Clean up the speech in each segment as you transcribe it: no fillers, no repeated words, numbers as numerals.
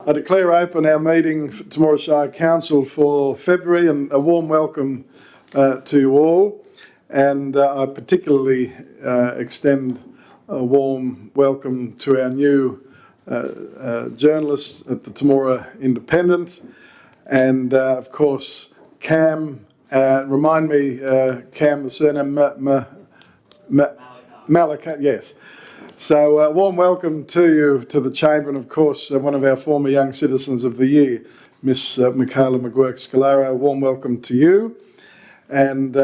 I declare open our meeting for Temora Shire Council for February, and a warm welcome to you all. And I particularly extend a warm welcome to our new journalists at the Temora Independent, and of course Cam. Remind me, Cam, the surname Malika. Yes. So warm welcome to you to the Chamber, and of course one of our former Young Citizens of the Year, Miss Michaela McGuirk-Scalaro. Warm welcome to you. And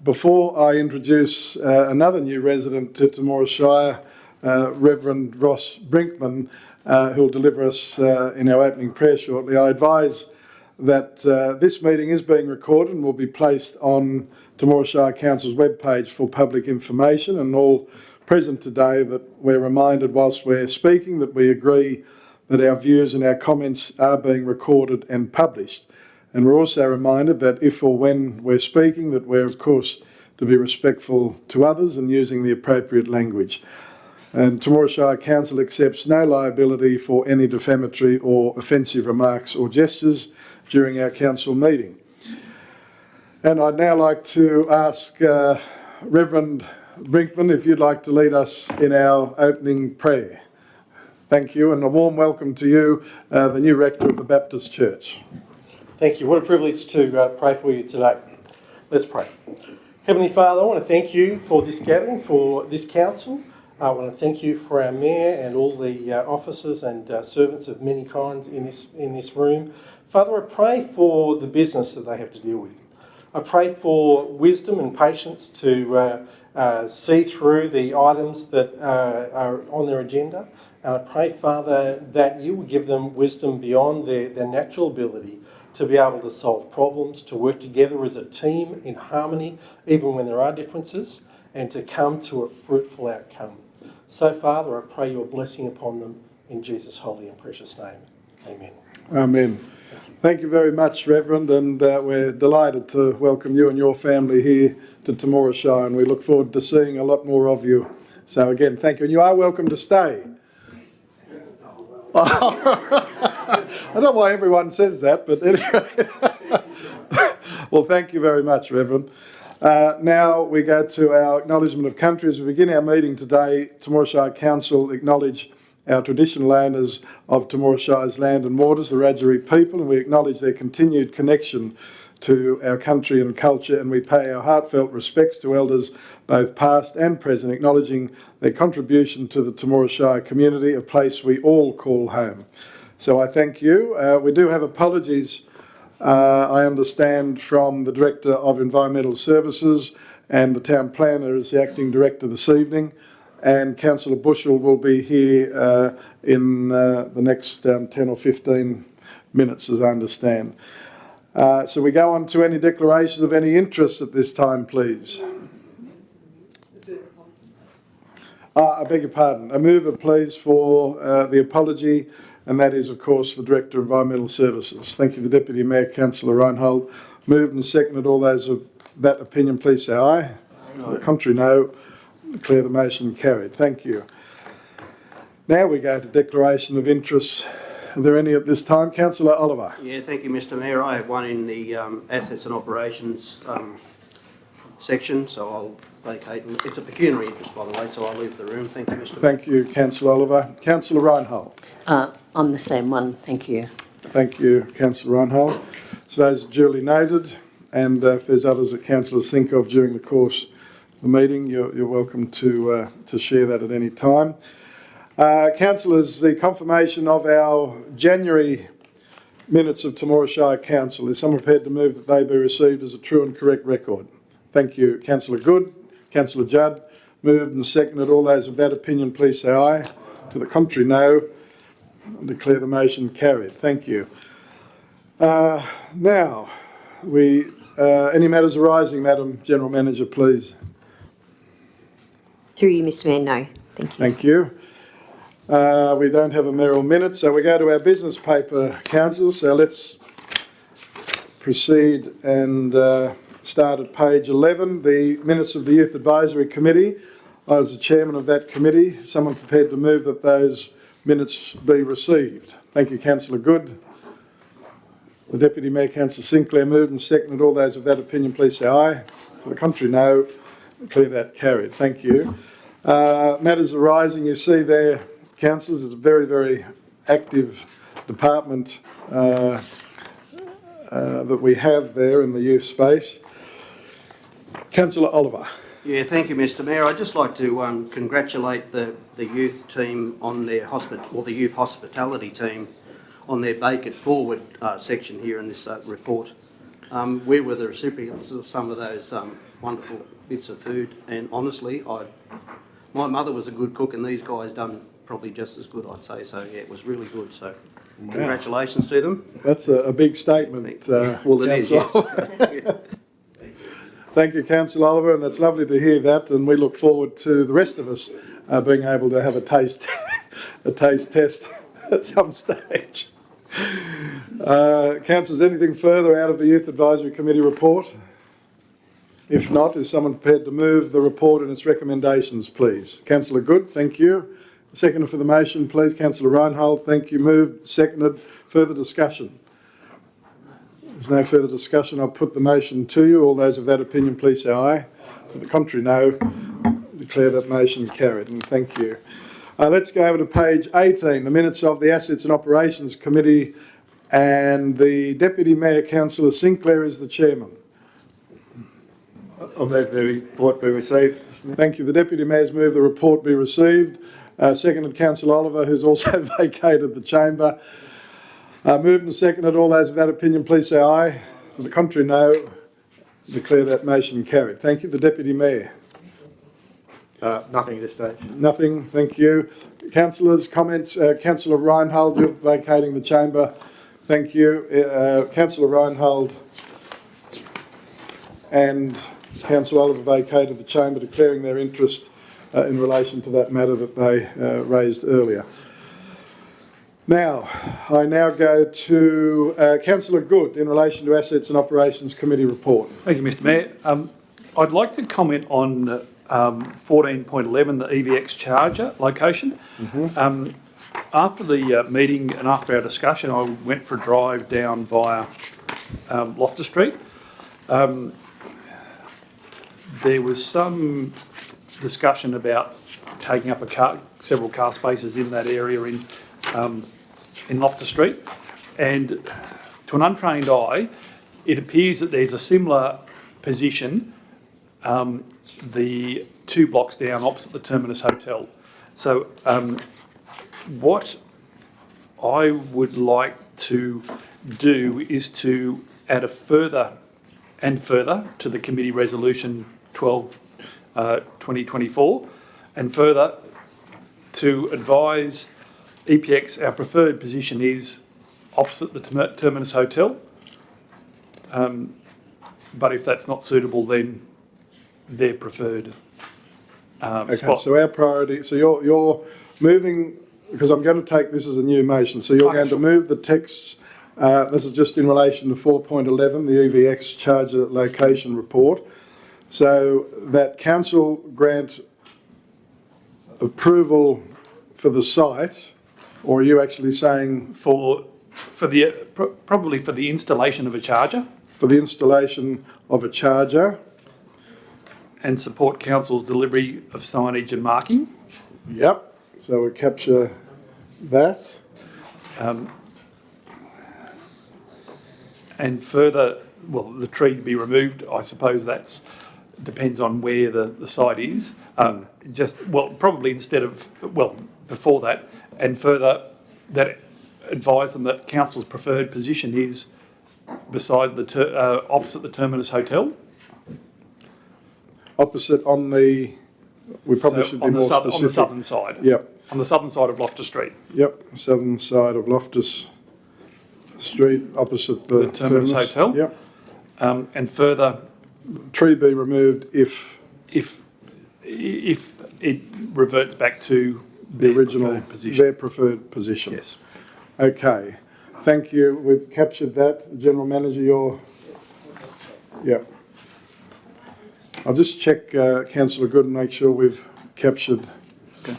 before I introduce another new resident to Temora Shire, Reverend Ross Brinkman, who'll deliver us in our opening prayer shortly, I advise that this meeting is being recorded and will be placed on Temora Shire Council's webpage for public information, and all present today that we're reminded whilst we're speaking that we agree that our views and our comments are being recorded and published. And we're also reminded that if or when we're speaking that we're of course to be respectful to others and using the appropriate language. And Temora Shire Council accepts no liability for any defamatory or offensive remarks or gestures during our council meeting. And I'd now like to ask Reverend Brinkman if you'd like to lead us in our opening prayer. Thank you, and a warm welcome to you, the new rector of the Baptist Church. Thank you. What a privilege to pray for you today. Let's pray. Heavenly Father, I want to thank you for this gathering, for this council. I want to thank you for our mayor and all the officers and servants of many kinds in this room. Father, I pray for the business that they have to deal with. I pray for wisdom and patience to see through the items that are on their agenda. And I pray, Father, that you will give them wisdom beyond their natural ability to be able to solve problems, to work together as a team in harmony, even when there are differences, and to come to a fruitful outcome. So, Father, I pray your blessing upon them in Jesus' holy and precious name. Amen. Amen. Thank you very much, Reverend, and we're delighted to welcome you and your family here to Temora Shire, and we look forward to seeing a lot more of you. So again, thank you, and you are welcome to stay. I don't know why everyone says that, but anyway. Well, thank you very much, Reverend. Now we go to our acknowledgement of country. As we begin our meeting today, Temora Shire Council acknowledge our traditional owners of Temora Shire's land and waters, the Wiradjuri people, and we acknowledge their continued connection to our country and culture, and we pay our heartfelt respects to elders both past and present, acknowledging their contribution to the Temora Shire community, a place we all call home. So I thank you. We do have apologies, I understand, from the Director of Environmental Services, and the Town Planner is the Acting Director this evening, and Councillor Bushell will be here in the next 10 or 15 minutes, as I understand. So we go on to any declarations of any interest at this time, please. I beg your pardon. A mover, please, for the apology, and that is, of course, the Director of Environmental Services. Thank you, the Deputy Mayor, Councillor Reinhold. Moved and seconded. All those of that opinion, please say aye. To the contrary, no. Declare the motion carried. Thank you. Now we go to declaration of interest. Are there any at this time? Councillor Oliver. Yeah, thank you, Mr Mayor. I have one in the assets and operations section, so I'll vacate. It's a pecuniary interest, by the way, so I'll leave the room. Thank you, Mr Mayor. Thank you, Councillor Oliver. Councillor Reinhold. I'm the same one, thank you. Thank you, Councillor Reinhold. So those are duly noted, and if there's others that councillors think of during the course of the meeting, you're welcome to share that at any time. Councillors, the confirmation of our January minutes of Temora Shire Council. Is someone prepared to move that they be received as a true and correct record? Thank you, Councillor Good. Councillor Judd. Moved and seconded. All those of that opinion, please say aye. To the contrary, no. I declare the motion carried. Thank you. Now, any matters arising, Madam General Manager, please. Through you, Mr Mayor, no. Thank you. Thank you. We don't have a mayoral minute, so we go to our business paper, Council. So let's proceed and start at page 11, the minutes of the Youth Advisory Committee. I was the chairman of that committee. Someone prepared to move that those minutes be received? Thank you, Councillor Good. The Deputy Mayor, Councillor Sinclair, moved and seconded. All those of that opinion, please say aye. To the contrary, no. Declare that carried. Thank you. Matters arising, you see there, councillors, it's a very, very active department that we have there in the youth space. Councillor Oliver. Yeah, thank you, Mr. Mayor. I'd just like to congratulate the youth team on their the youth hospitality team on their Bake It Forward section here in this report. We were the recipients of some of those wonderful bits of food, and honestly, my mother was a good cook, and these guys done probably just as good, I'd say. So yeah, it was really good. So congratulations to them. That's a big statement. Well, it is, yes. Thank you, Councillor Oliver, and it's lovely to hear that. And we look forward to the rest of us being able to have a taste test at some stage. Councillors, anything further out of the Youth Advisory Committee report? If not, is someone prepared to move the report and its recommendations, please? Councillor Good, thank you. Seconder for the motion, please. Councillor Reinhold, thank you. Moved, seconded. Further discussion? There's no further discussion. I'll put the motion to you. All those of that opinion, please say aye. To the contrary, no. Declare that motion carried, and thank you. Let's go over to page 18, the minutes of the Assets and Operations Committee, and the Deputy Mayor, Councillor Sinclair, is the chairman. I'll move the report be received. Thank you. The Deputy Mayor's moved the report be received. Seconded Councillor Oliver, who's also vacated the chamber. Moved and seconded. All those of that opinion, please say aye. To the contrary, no. Declare that motion carried. Thank you. The Deputy Mayor. Nothing at this stage. Nothing. Thank you. Councillors, comments. Councillor Reinhold, you're vacating the chamber. Thank you. Councillor Reinhold and Councillor Oliver vacated the chamber, declaring their interest in relation to that matter that they raised earlier. Now, I now go to Councillor Good in relation to Assets and Operations Committee report. Thank you, Mr. Mayor. I'd like to comment on 14.11, the EVX charger location. After the meeting and after our discussion, I went for a drive down via Loftus Street. There was some discussion about taking up several car spaces in that area in Loftus Street, and to an untrained eye, it appears that there's a similar position the 2 blocks down opposite the Terminus Hotel. So what I would like to do is to add a further to the committee resolution 12/2024, and further to advise EPX our preferred position is opposite the Terminus Hotel, but if that's not suitable, then their preferred Okay, spot. so our priority, so you're moving, because I'm going to take this as a new motion, so you're going to move the texts, this is just in relation to 4.11, the EVX charger location report, so that council grant approval for the site, or are you actually saying probably for the installation of a charger, for the installation of a charger? and support council's delivery of signage and marking. Yep, so we capture that. And further, well, the tree to be removed, I suppose that's depends on where the site is. Probably before that, and further, that advise them that council's preferred position is beside opposite the Terminus Hotel. Opposite on the, we probably should be more specific. On the southern side. Yep. On the southern side of Loftus Street. Yep, southern side of Loftus Street, opposite the Terminus Hotel. Yep. And further, tree be removed if it reverts back to the original, preferred position. their preferred position. Yes. Okay, thank you. We've captured that. General Manager, yep. I'll just check Councillor Good and make sure we've captured. Okay.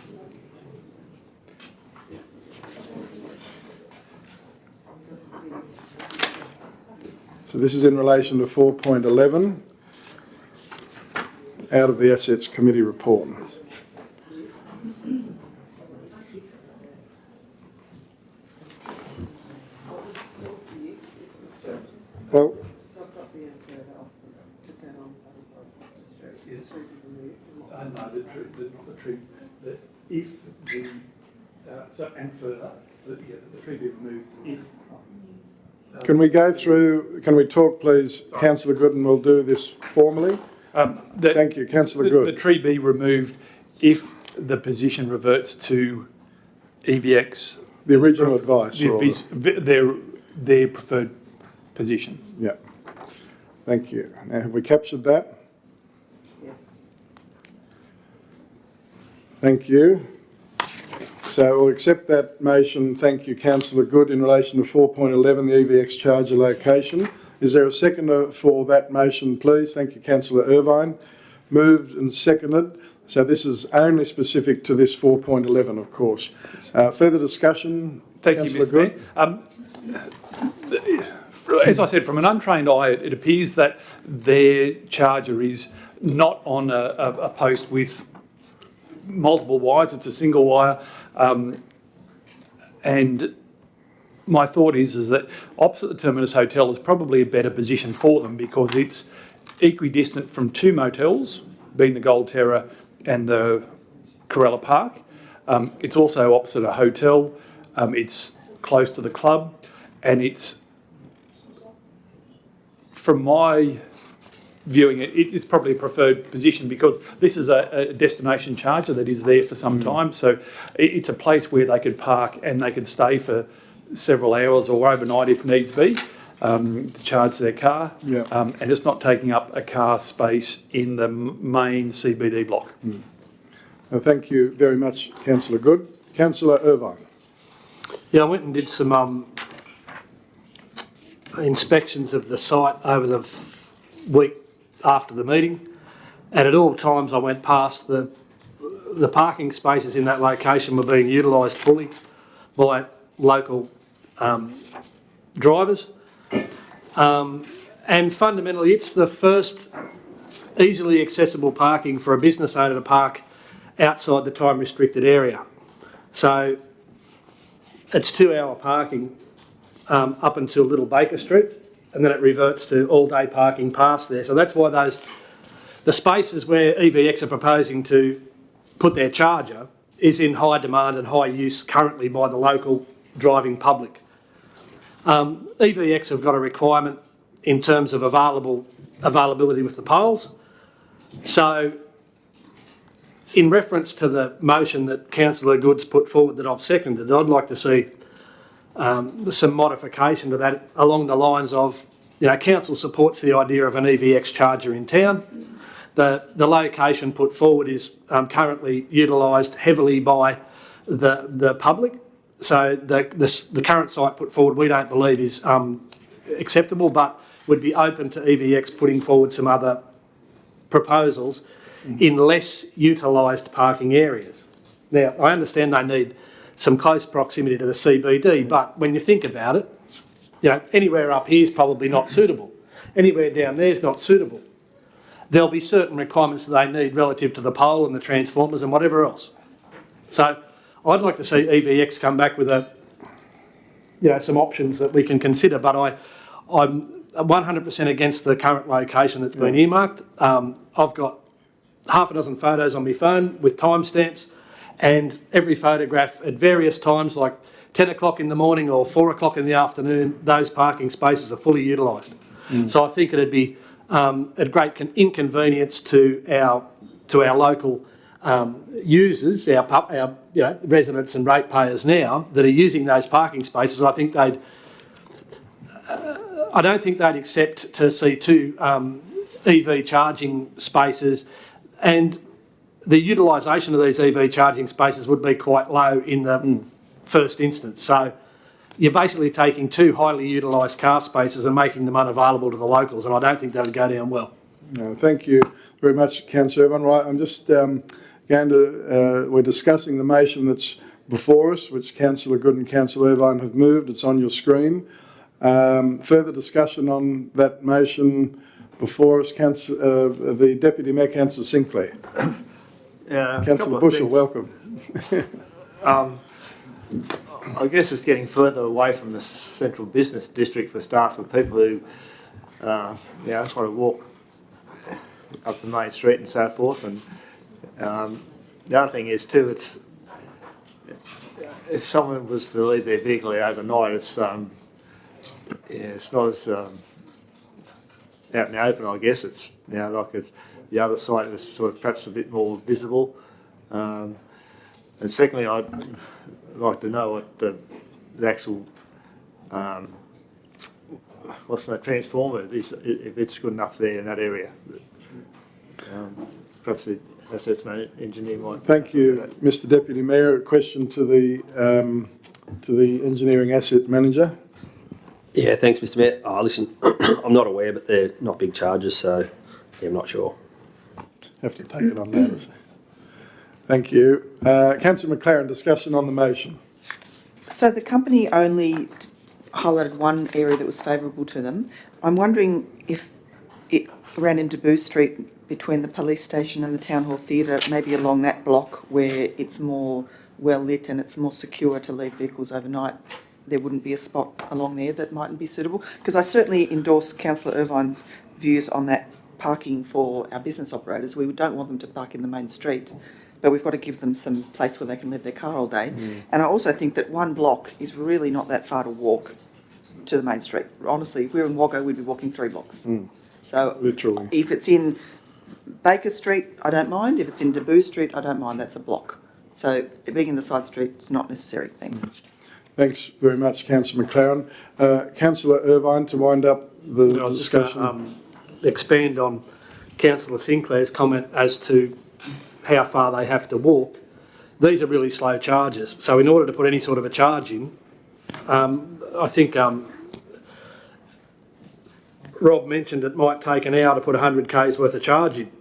So this is in relation to 4.11 out of the Assets Committee report. Well, No, the tree, if the, and further, the tree be removed if. can we go through, can we talk please, Councillor Good, and we'll do this formally? Thank you, Councillor Good. The tree be removed if the position reverts to EVX. The original advice. Their preferred position. Yeah. Thank you. Now, have we captured that? Yes. Thank you. So we'll accept that motion. Thank you, Councillor Good, in relation to 4.11, the EVX charger location. Is there a seconder for that motion, please? Thank you, Councillor Irvine. Moved and seconded. So this is only specific to this 4.11, of course. Further discussion? Thank Councillor you, Good? Mr Mayor. As I said, from an untrained eye, it appears that their charger is not on a post with multiple wires, it's a single wire. And my thought is that opposite the Terminus Hotel is probably a better position for them because it's equidistant from two motels, being the Gold Terror and the Corella Park. It's also opposite a hotel. It's close to the club, and it's, from my viewing it, it's probably a preferred position because this is a destination charger that is there for some time. So it's a place where they could park and they could stay for several hours or overnight if needs be to charge their car. Yeah. And it's not taking up a car space in the main CBD block. Thank you very much, Councillor Good. Councillor Irvine. Yeah, I went and did some inspections of the site over the week after the meeting, and at all times I went past the parking spaces in that location were being utilised fully by local drivers, and fundamentally it's the first easily accessible parking for a business owner to park outside the time restricted area. So it's 2 hour parking up until Little Baker Street, and then it reverts to all-day parking past there. So that's why the spaces where EVX are proposing to put their charger is in high demand and high use currently by the local driving public. EVX have got a requirement in terms of availability with the poles. So in reference to the motion that Councillor Good's put forward that I've seconded, I'd like to see some modification to that along the lines of, council supports the idea of an EVX charger in town. The location put forward is currently utilised heavily by the public. So the current site put forward we don't believe is acceptable, but would be open to EVX putting forward some other proposals in less utilised parking areas. Now, I understand they need some close proximity to the CBD, but when you think about it, anywhere up here is probably not suitable. Anywhere down there is not suitable. There'll be certain requirements that they need relative to the pole and the transformers and whatever else. So I'd like to see EVX come back with some options that we can consider, but I'm 100% against the current location that's been earmarked. I've got half a dozen photos on my phone with timestamps, and every photograph at various times, like 10 o'clock in the morning or 4 o'clock in the afternoon, those parking spaces are fully utilised. So I think it'd be a great inconvenience to our local users, our residents and ratepayers now that are using those parking spaces. I think I don't think they'd accept to see two EV charging spaces, and the utilisation of these EV charging spaces would be quite low in the first instance. So you're basically taking two highly utilised car spaces and making them unavailable to the locals, and I don't think that would go down well. No, thank you very much, Councillor Irvine. Right, I'm just we're discussing the motion that's before us, which Councillor Good and Councillor Irvine have moved. It's on your screen. Further discussion on that motion before us, the Deputy Mayor, Councillor Sinclair. Councillor Bushell, welcome. I guess it's getting further away from the central business district for staff and people who, just want to walk up the main street and so forth. And the other thing is too, it's if someone was to leave their vehicle there overnight, it's not as out in the open. I guess it's the other side is sort of perhaps a bit more visible. And secondly, I'd like to know what the actual what's the transformer is, if it's good enough there in that area. Perhaps the assets engineer might. Thank you, Mr. Deputy Mayor. A question to the engineering asset manager. Yeah, thanks, Mr. Mayor. Listen, I'm not aware, but they're not big charges, so yeah, I'm not sure. Have to take it on notice. Thank you. Councillor McLaren, discussion on the motion. So the company only highlighted one area that was favourable to them. I'm wondering if it ran into Boo Street between the police station and the Town Hall Theatre, maybe along that block where it's more well lit and it's more secure to leave vehicles overnight. There wouldn't be a spot along there that mightn't be suitable? Because I certainly endorse Councillor Irvine's views on that parking for our business operators. We don't want them to park in the main street, but we've got to give them some place where they can leave their car all day. And I also think that one block is really not that far to walk to the main street. Honestly, if we were in Wagga, we'd be walking 3 blocks. So Literally. if it's in Baker Street, I don't mind. If it's in Deboo Street, I don't mind. That's a block. So being in the side street is not necessary. Thanks. Thanks very much, Councillor McLaren. Councillor Irvine, to wind up the I was discussion. just going to expand on Councillor Sinclair's comment as to how far they have to walk. These are really slow charges. So in order to put any sort of a charge in, I think Rob mentioned it might take an hour to put 100 k's worth of charge in.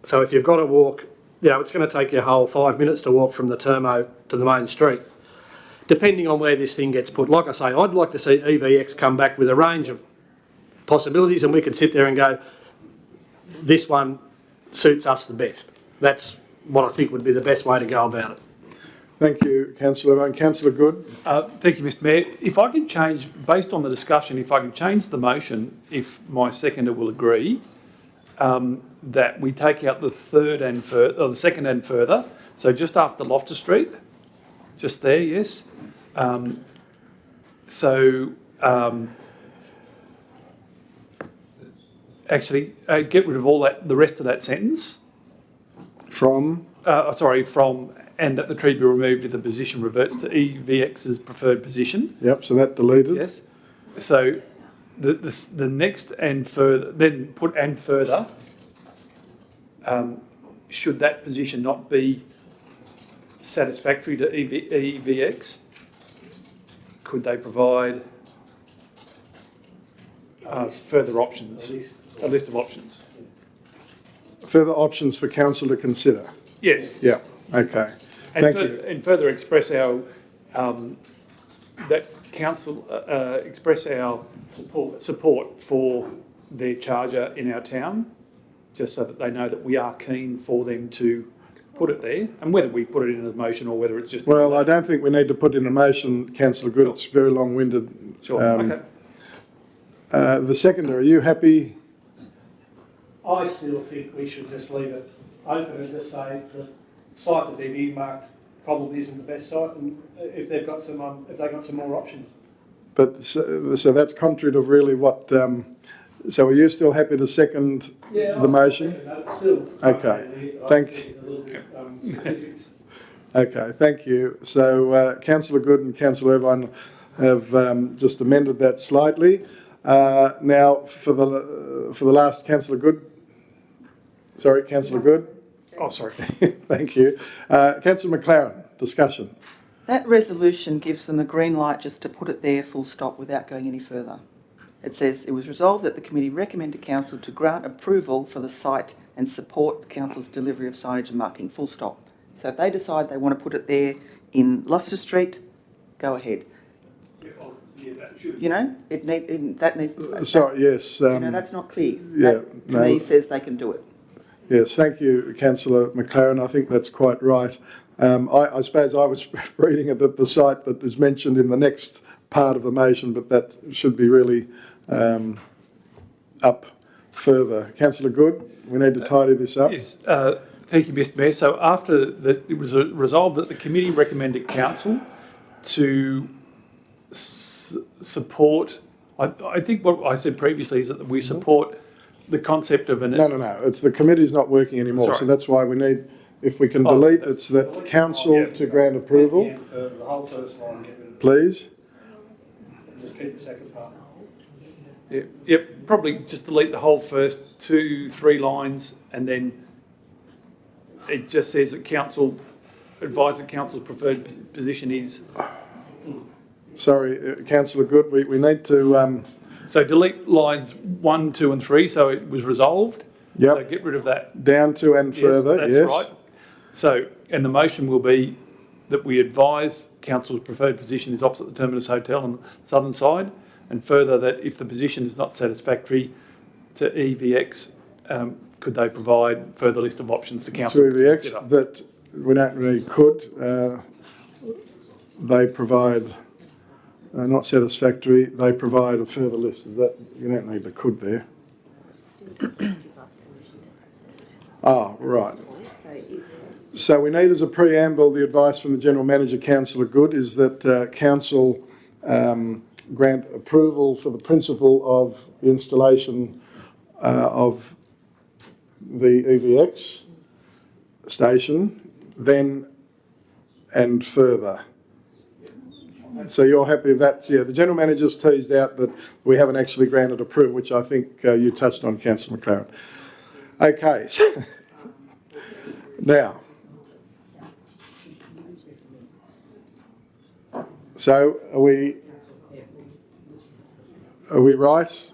So if you've got to walk, it's going to take you a whole 5 minutes to walk from the Termo to the main street, depending on where this thing gets put. Like I say, I'd like to see EVX come back with a range of possibilities and we could sit there and go, this one suits us the best. That's what I think would be the best way to go about it. Thank you, Councillor Irvine. Councillor Good. Thank you, Mr. Mayor. If I can change, based on the discussion, if I can change the motion, if my seconder will agree, that we take out the the second and further, so just after Loftus Street, just there, yes. Actually, get rid of all that, the rest of that sentence. From And that the tree be removed if the position reverts to EVX's preferred position. Yep, so that deleted. Yes. So the next and further, then put and further, should that position not be satisfactory to EVX, could they provide further options, a list of options? Further options for council to consider. Yes. Yeah. Okay. Thank you. And further express our that council express our support for their charger in our town, just so that they know that we are keen for them to put it there, and whether we put it in a motion or whether it's just. Well, I don't think we need to put in a motion, Councillor Good. Sure. It's very long-winded. Sure. Okay. The seconder, are you happy? I still think we should just leave it open and just say the site that they've earmarked probably isn't the best site, and if they've got some more options. But so that's contrary to really what. So are you still happy to second the motion? Okay. Okay. Thank you. So Councillor Good and Councillor Irvine have just amended that slightly. Now for the last, Councillor Good. Sorry, Councillor Good. Oh, sorry. Thank you. Councillor McLaren, discussion. That resolution gives them a green light just to put it there full stop without going any further. It says, it was resolved that the committee recommend to council to grant approval for the site and support council's delivery of signage and marking, full stop. So if they decide they want to put it there in Loftus Street, go ahead. You know, that needs. Sorry, yes. That's not clear. Yeah, That, to me, says they can do it. Yes, thank you, Councillor McLaren. I think that's quite right. I suppose I was reading it at the site that is mentioned in the next part of the motion, but that should be really up further. Councillor Good, we need to tidy this up. Yes, thank you, Mr Mayor. So after that, it was resolved that the committee recommended council to support, I think what I said previously is that we support the concept of an... No. It's the committee's not working anymore, Sorry. so that's why we need, if we can delete, it's that council to grant approval. The whole first line, get rid of it. Please. Just keep the second part. Yep, probably just delete the whole first 2-3 lines, and then it just says that council advise that council's preferred position is... Sorry, Councillor Good, we need to... So delete lines 1, 2 and 3, so it was resolved. Yep. So get rid of that. Down to and further, That's yes. right. So, and the motion will be that we advise council's preferred position is opposite the Terminus Hotel on the southern side, and further that if the position is not satisfactory to EVX, could they provide further list of options to council? To EVX, that we don't really could. They provide... not satisfactory, they provide a further list. Is that, you don't need the could there. Right. So we need as a preamble the advice from the General Manager, Councillor Good, is that Council grant approval for the principle of the installation of the EVX station, then and further. So you're happy with that? Yeah, the General Manager's teased out that we haven't actually granted approval, which I think you touched on, Councillor McLaren. Okay. Now, so are we right?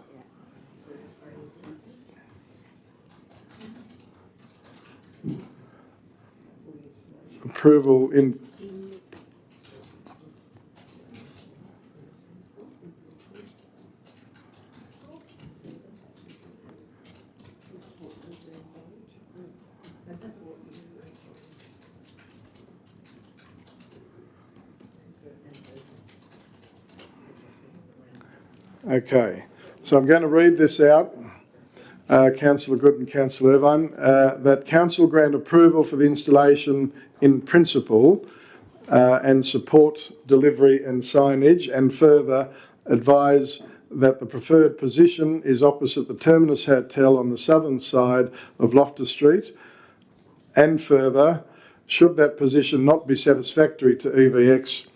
Approval in... Okay, so I'm going to read this out, Councillor Good and Councillor Irvine, that Council grant approval for the installation in principle and support delivery and signage, and further advise that the preferred position is opposite the Terminus Hotel on the southern side of Loftus Street, and further, should that position not be satisfactory to EVX,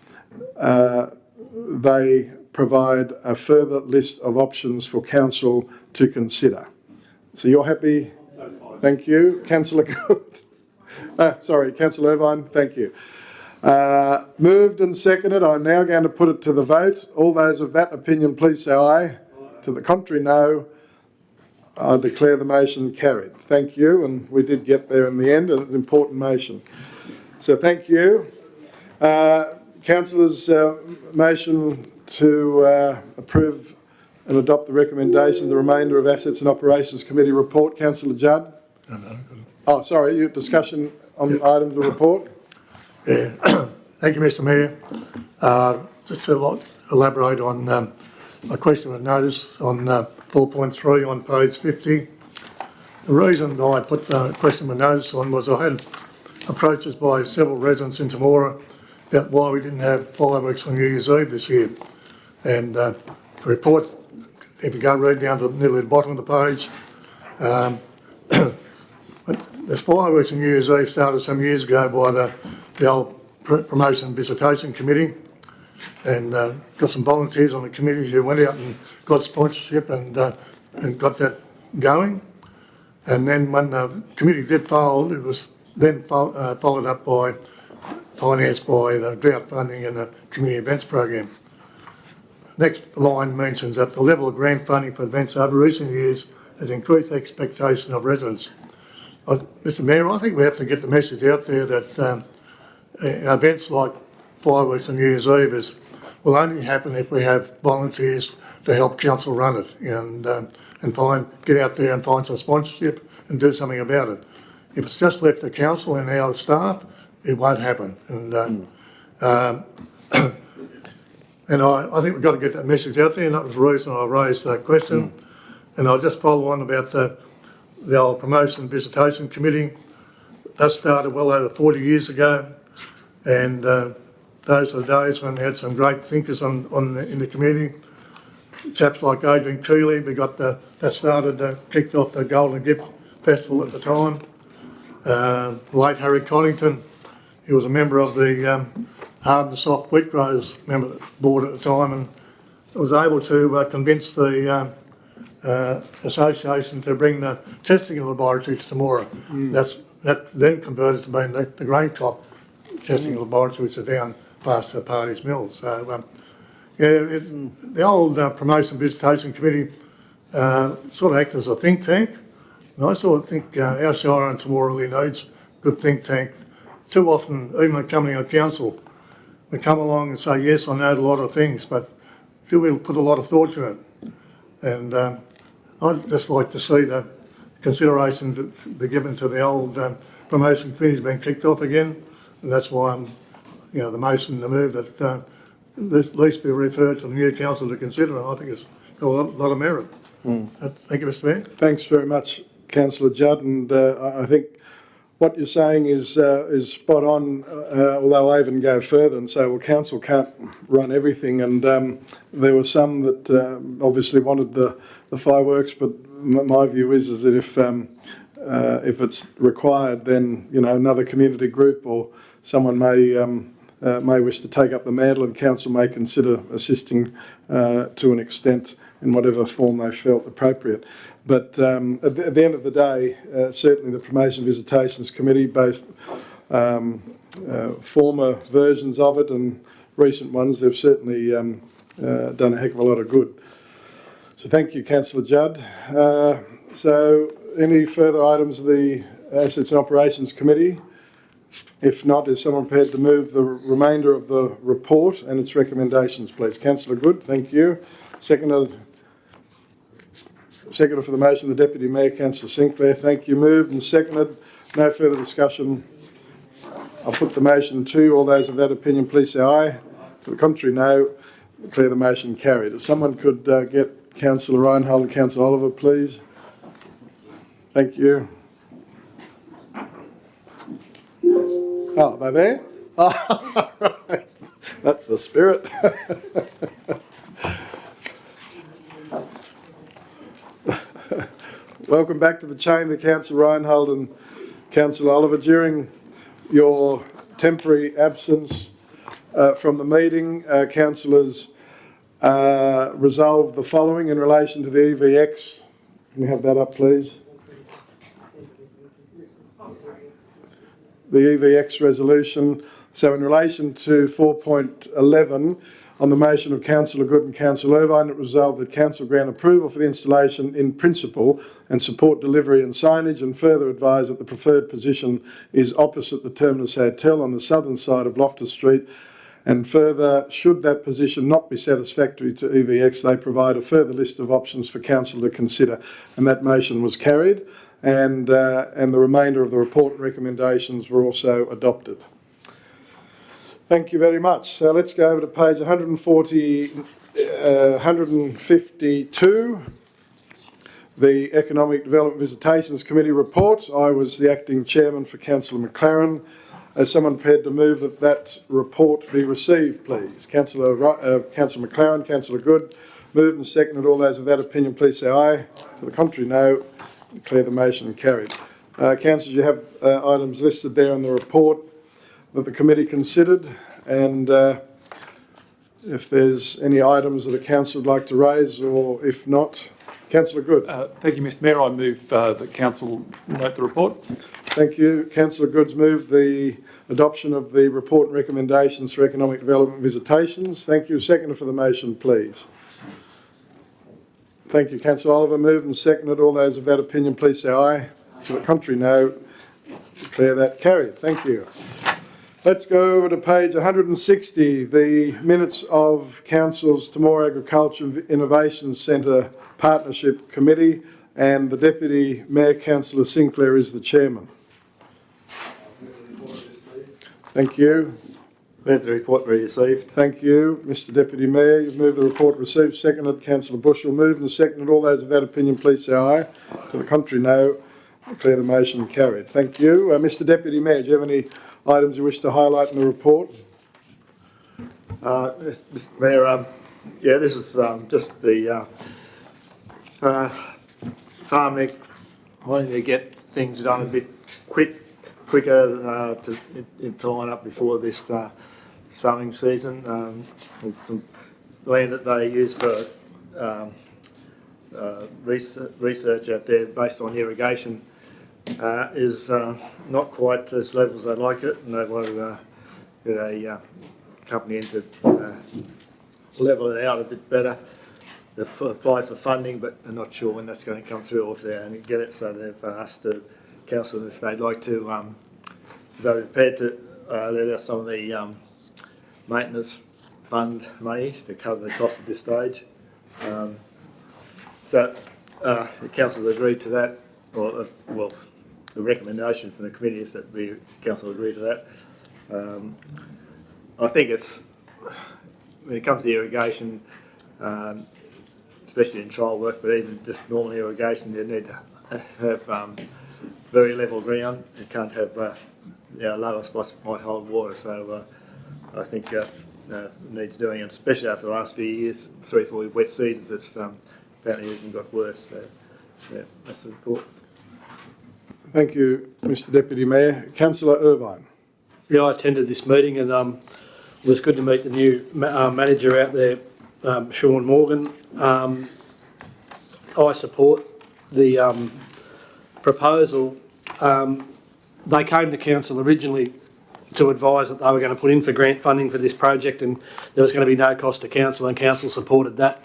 they provide a further list of options for council to consider. So you're happy? Thank you. Councillor Good. Sorry, Councillor Irvine, thank you. Moved and seconded. I'm now going to put it to the vote. All those of that opinion, please say aye. To the contrary, no. I declare the motion carried. Thank you, and we did get there in the end, and it's an important motion. So thank you. Councillors, motion to approve and adopt the recommendation of the remainder of Assets and Operations Committee report. Councillor Judd? Oh, sorry, your discussion on items of the report? Yeah, thank you, Mr Mayor. Just to elaborate on a question of notice on 4.3 on page 50. The reason I put the question of notice on was I had approaches by several residents in Temora about why we didn't have fireworks on New Year's Eve this year. And the report, if you go right down to nearly the bottom of the page, the fireworks on New Year's Eve started some years ago by the old Promotion and Visitation Committee, and got some volunteers on the committee who went out and got sponsorship and got that going. And then when the committee did fold, it was then followed up by financed by the drought funding and the community events program. Next line mentions that the level of grant funding for events over recent years has increased the expectation of residents. Mr Mayor, I think we have to get the message out there that events like fireworks on New Year's Eve is will only happen if we have volunteers to help council run it and get out there and find some sponsorship and do something about it. If it's just left to council and our staff, it won't happen. And and I think we've got to get that message out there, and that was the reason I raised that question. And I'll just follow on about the old Promotion and Visitation Committee. That started well over 40 years ago, and those are the days when we had some great thinkers in the community. Chaps like Adrian Keeley, kicked off the Golden Gift Festival at the time. Late Harry Coddington, he was a member of the Hard and Soft Wheat Growers board at the time, and was able to convince the association to bring the testing laboratory to Temora. That then converted to being the grain crop testing laboratory, which is down past Parties Mill. So, the old Promotion and Visitation Committee sort of act as a think tank. And I sort of think our Shire and Temora really needs a good think tank. Too often, even when coming on council, we come along and say, yes, I know a lot of things, but do we put a lot of thought to it? And I'd just like to see the consideration to be given to the old promotion committees being kicked off again. And that's why I'm, the motion, the move that at least be referred to the new council to consider. And I think it's got a lot of merit. Thank you, Mr. Mayor. Thanks very much, Councillor Judd, and I think what you're saying is spot on, although I even go further and say, well, council can't run everything, and there were some that obviously wanted the fireworks, but my view is that if it's required, then another community group or someone may wish to take up the mantle, and council may consider assisting to an extent in whatever form they felt appropriate. But at the end of the day, certainly the Promotion Visitations Committee, both former versions of it and recent ones, they've certainly done a heck of a lot of good. So thank you, Councillor Judd. So any further items of the Assets and Operations Committee? If not, is someone prepared to move the remainder of the report and its recommendations, please? Councillor Good, thank you. Seconded for the motion, the Deputy Mayor, Councillor Sinclair. Thank you. Moved and seconded. No further discussion. I'll put the motion to. All those of that opinion, please say aye. To the contrary, no. Declare the motion carried. If someone could get Councillor Reinhold and Councillor Oliver, please. Thank you. Oh, they're there? Oh, right. That's the spirit. Welcome back to the chamber, Councillor Reinhold and Councillor Oliver. During your temporary absence from the meeting, councillors resolved the following in relation to the EVX. Can we have that up, please? The EVX resolution. So in relation to 4.11, on the motion of Councillor Good and Councillor Irvine, it resolved that Council grant approval for the installation in principle and support delivery and signage, and further advise that the preferred position is opposite the Terminus Hotel on the southern side of Loftus Street, and further, should that position not be satisfactory to EVX, they provide a further list of options for Council to consider. And that motion was carried, and the remainder of the report and recommendations were also adopted. Thank you very much. So let's go over to page 152, the Economic Development Visitations Committee report. I was the acting chairman for Councillor McLaren. Is someone prepared to move that that report be received, please? Councillor McLaren, Councillor Good, moved and seconded. All those of that opinion, please say aye. To the contrary, no. Declare the motion carried. Councillors, you have items listed there in the report that the committee considered, and if there's any items that the council would like to raise, or if not, Councillor Good. Thank you, Mr. Mayor. I move that council note the report. Thank you. Councillor Good's moved the adoption of the report and recommendations for economic development visitations. Thank you. Seconder for the motion, please. Thank you. Councillor Oliver, moved and seconded. All those of that opinion, please say aye. To the contrary, no. Declare that carried. Thank you. Let's go over to page 160, the minutes of Council's Temora Agriculture Innovation Centre Partnership Committee, and the Deputy Mayor, Councillor Sinclair, is the chairman. Thank you. Move the report be received. Thank you, Mr Deputy Mayor. You've moved the report received. Seconded. Councillor Bushell moved and seconded. All those of that opinion, please say aye. To the contrary, no. Declare the motion carried. Thank you. Mr Deputy Mayor, do you have any items you wish to highlight in the report? Mr Mayor, yeah, this is just the farming wanting to get things done a bit quicker to line up before this sowing season. Some land that they use for research out there based on irrigation is not quite as level as they'd like it, and they want to get a company in to level it out a bit better. They've applied for funding, but they're not sure when that's going to come through or if they're going to get it, so they've asked the council if they'd like to, if they're prepared to let out some of the maintenance fund money to cover the cost at this stage. So the council agreed to that, or well, the recommendation from the committee is that the council agreed to that. I think it's, when it comes to irrigation, especially in trial work, but even just normal irrigation, you need to have very level ground. You can't have lower spots might hold water. So I think needs doing, and especially after the last few years, 3 or 4 wet seasons, it's apparently even got worse. So yeah, that's the report. Thank you, Mr Deputy Mayor. Councillor Irvine. Yeah, I attended this meeting, and it was good to meet the new manager out there, Sean Morgan. I support the proposal. They came to council originally to advise that they were going to put in for grant funding for this project, and there was going to be no cost to council, and council supported that.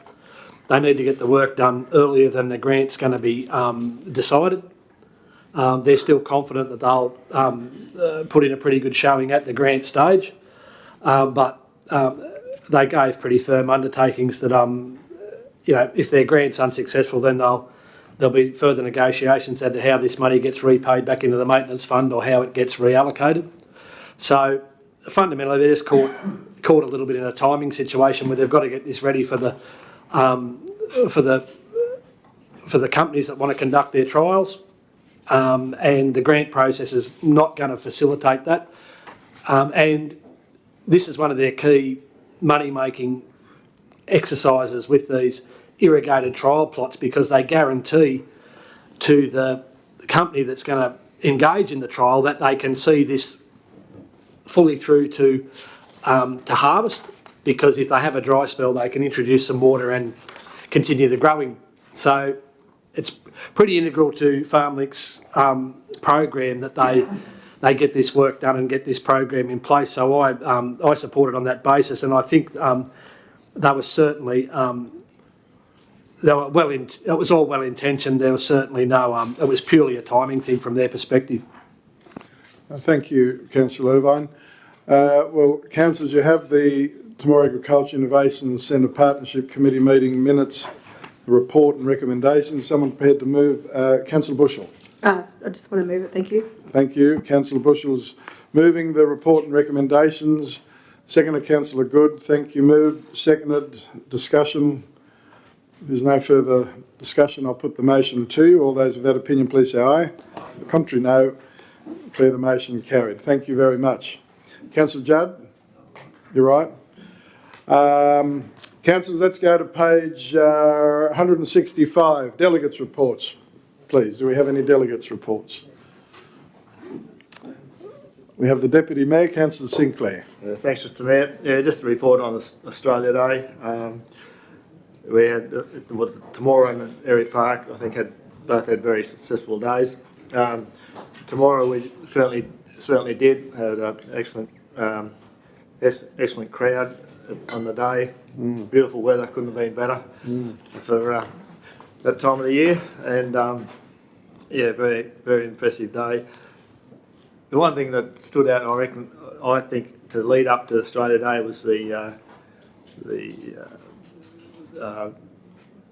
They need to get the work done earlier than the grant's going to be decided. They're still confident that they'll put in a pretty good showing at the grant stage, but they gave pretty firm undertakings that if their grant's unsuccessful, then there'll be further negotiations as to how this money gets repaid back into the maintenance fund or how it gets reallocated. So fundamentally, they're just caught a little bit in a timing situation where they've got to get this ready for the companies that want to conduct their trials, and the grant process is not going to facilitate that. And this is one of their key money-making exercises with these irrigated trial plots, because they guarantee to the company that's going to engage in the trial that they can see this fully through to harvest, because if they have a dry spell, they can introduce some water and continue the growing. So it's pretty integral to FarmLink's program that they get this work done and get this program in place. So I support it on that basis, and I think they were certainly it was all well intentioned. There was certainly no it was purely a timing thing from their perspective. Thank you, Councillor Irvine. Well, councillors, you have the Temora Agriculture Innovation Centre Partnership Committee meeting minutes, the report and recommendations. Someone prepared to move? Councillor Bushell. I just want to move it, thank you. Thank you. Councillor Bushell's moving the report and recommendations. Seconded, Councillor Good. Thank you. Moved. Seconded. Discussion. If there's no further discussion, I'll put the motion to you. All those of that opinion, please say aye. The contrary, no. Declare the motion carried. Thank you very much. Councillor Judd, you're right. Councillors, let's go to page 165, delegates' reports. Please, do we have any delegates' reports? We have the Deputy Mayor, Councillor Sinclair. Thanks, Mr Mayor. Yeah, just a report on Australia Day. We had Temora and Eric Park, I think, both had very successful days. Temora, we certainly did. Had an excellent crowd on the day. Beautiful weather, couldn't have been better for that time of the year. And yeah, very, very impressive day. the one thing that stood out, I think, to lead up to Australia Day was the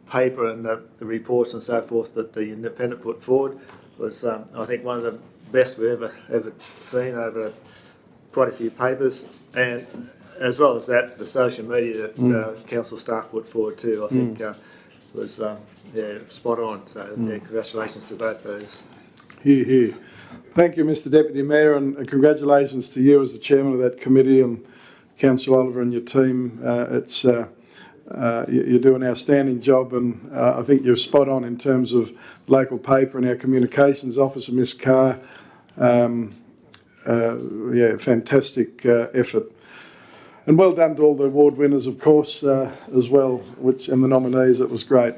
paper and the reports and so forth that the Independent put forward was, I think, one of the best we've ever seen over quite a few papers, and as well as that, the social media that council staff put forward too, I think was spot on. So congratulations to both those. Hear, hear. Thank you, Mr Deputy Mayor, and congratulations to you as the chairman of that committee, and Councillor Oliver and your team. You do an outstanding job, and I think you're spot on in terms of local paper and our communications officer, Miss Carr. Fantastic effort. And well done to all the award winners, of course, as well, and the nominees. It was great.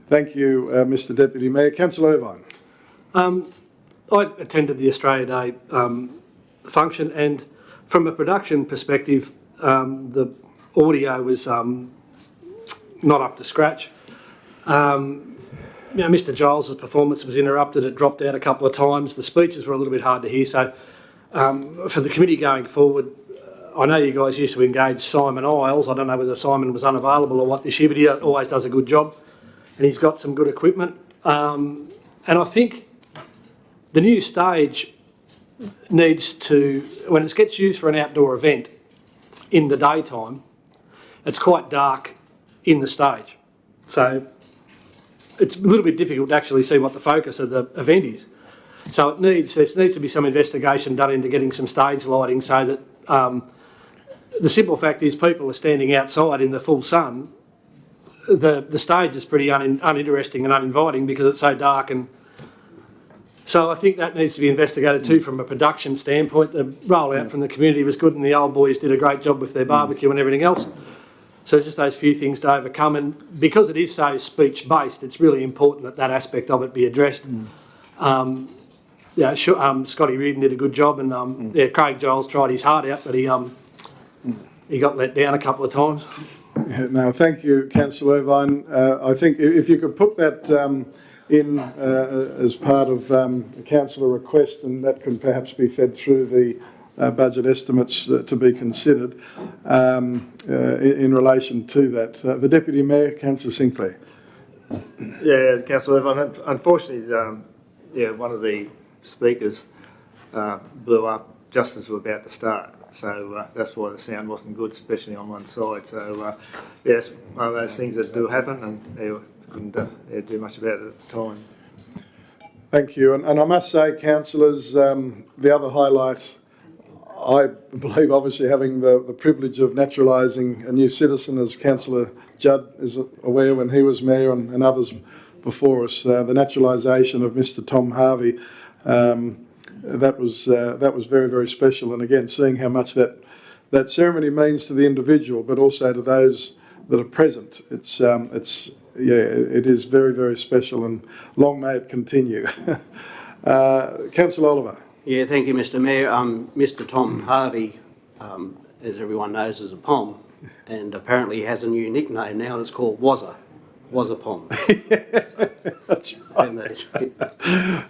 Thank you, Mr Deputy Mayor. Councillor Irvine. I attended the Australia Day function, and from a production perspective, the audio was not up to scratch. Mr Giles' performance was interrupted. It dropped out a couple of times. The speeches were a little bit hard to hear. So for the committee going forward, I know you guys used to engage Simon Isles. I don't know whether Simon was unavailable or what this year, but he always does a good job, and he's got some good equipment. And I think the new stage needs to, when it gets used for an outdoor event in the daytime, it's quite dark in the stage. So it's a little bit difficult to actually see what the focus of the event is. So there needs to be some investigation done into getting some stage lighting, so that the simple fact is people are standing outside in the full sun. The stage is pretty uninteresting and uninviting because it's so dark, and so I think that needs to be investigated too from a production standpoint. The rollout from the community was good, and the old boys did a great job with their barbecue and everything else. So just those few things to overcome, and because it is so speech-based, it's really important that that aspect of it be addressed. Scotty Reardon did a good job, and Craig Giles tried his heart out, but he got let down a couple of times. Yeah, no, thank you, Councillor Irvine. I think if you could put that in as part of a councillor request, and that can perhaps be fed through the budget estimates to be considered in relation to that. The Deputy Mayor, Councillor Sinclair. Yeah, Councillor Irvine, unfortunately, one of the speakers blew up just as we were about to start. So that's why the sound wasn't good, especially on one side. So it's one of those things that do happen, and they couldn't do much about it at the time. Thank you. And I must say, councillors, the other highlight, I believe, obviously having the privilege of naturalising a new citizen, as Councillor Judd is aware when he was mayor, and others before us, the naturalisation of Mr Tom Harvey. That was very, very special, and again, seeing how much that ceremony means to the individual, but also to those that are present. It is very, very special, and long may it continue. Councillor Oliver. Yeah, thank you, Mr Mayor. Mr Tom Harvey, as everyone knows, is a POM, and apparently he has a new nickname now, and it's called Wazza POM. That's right.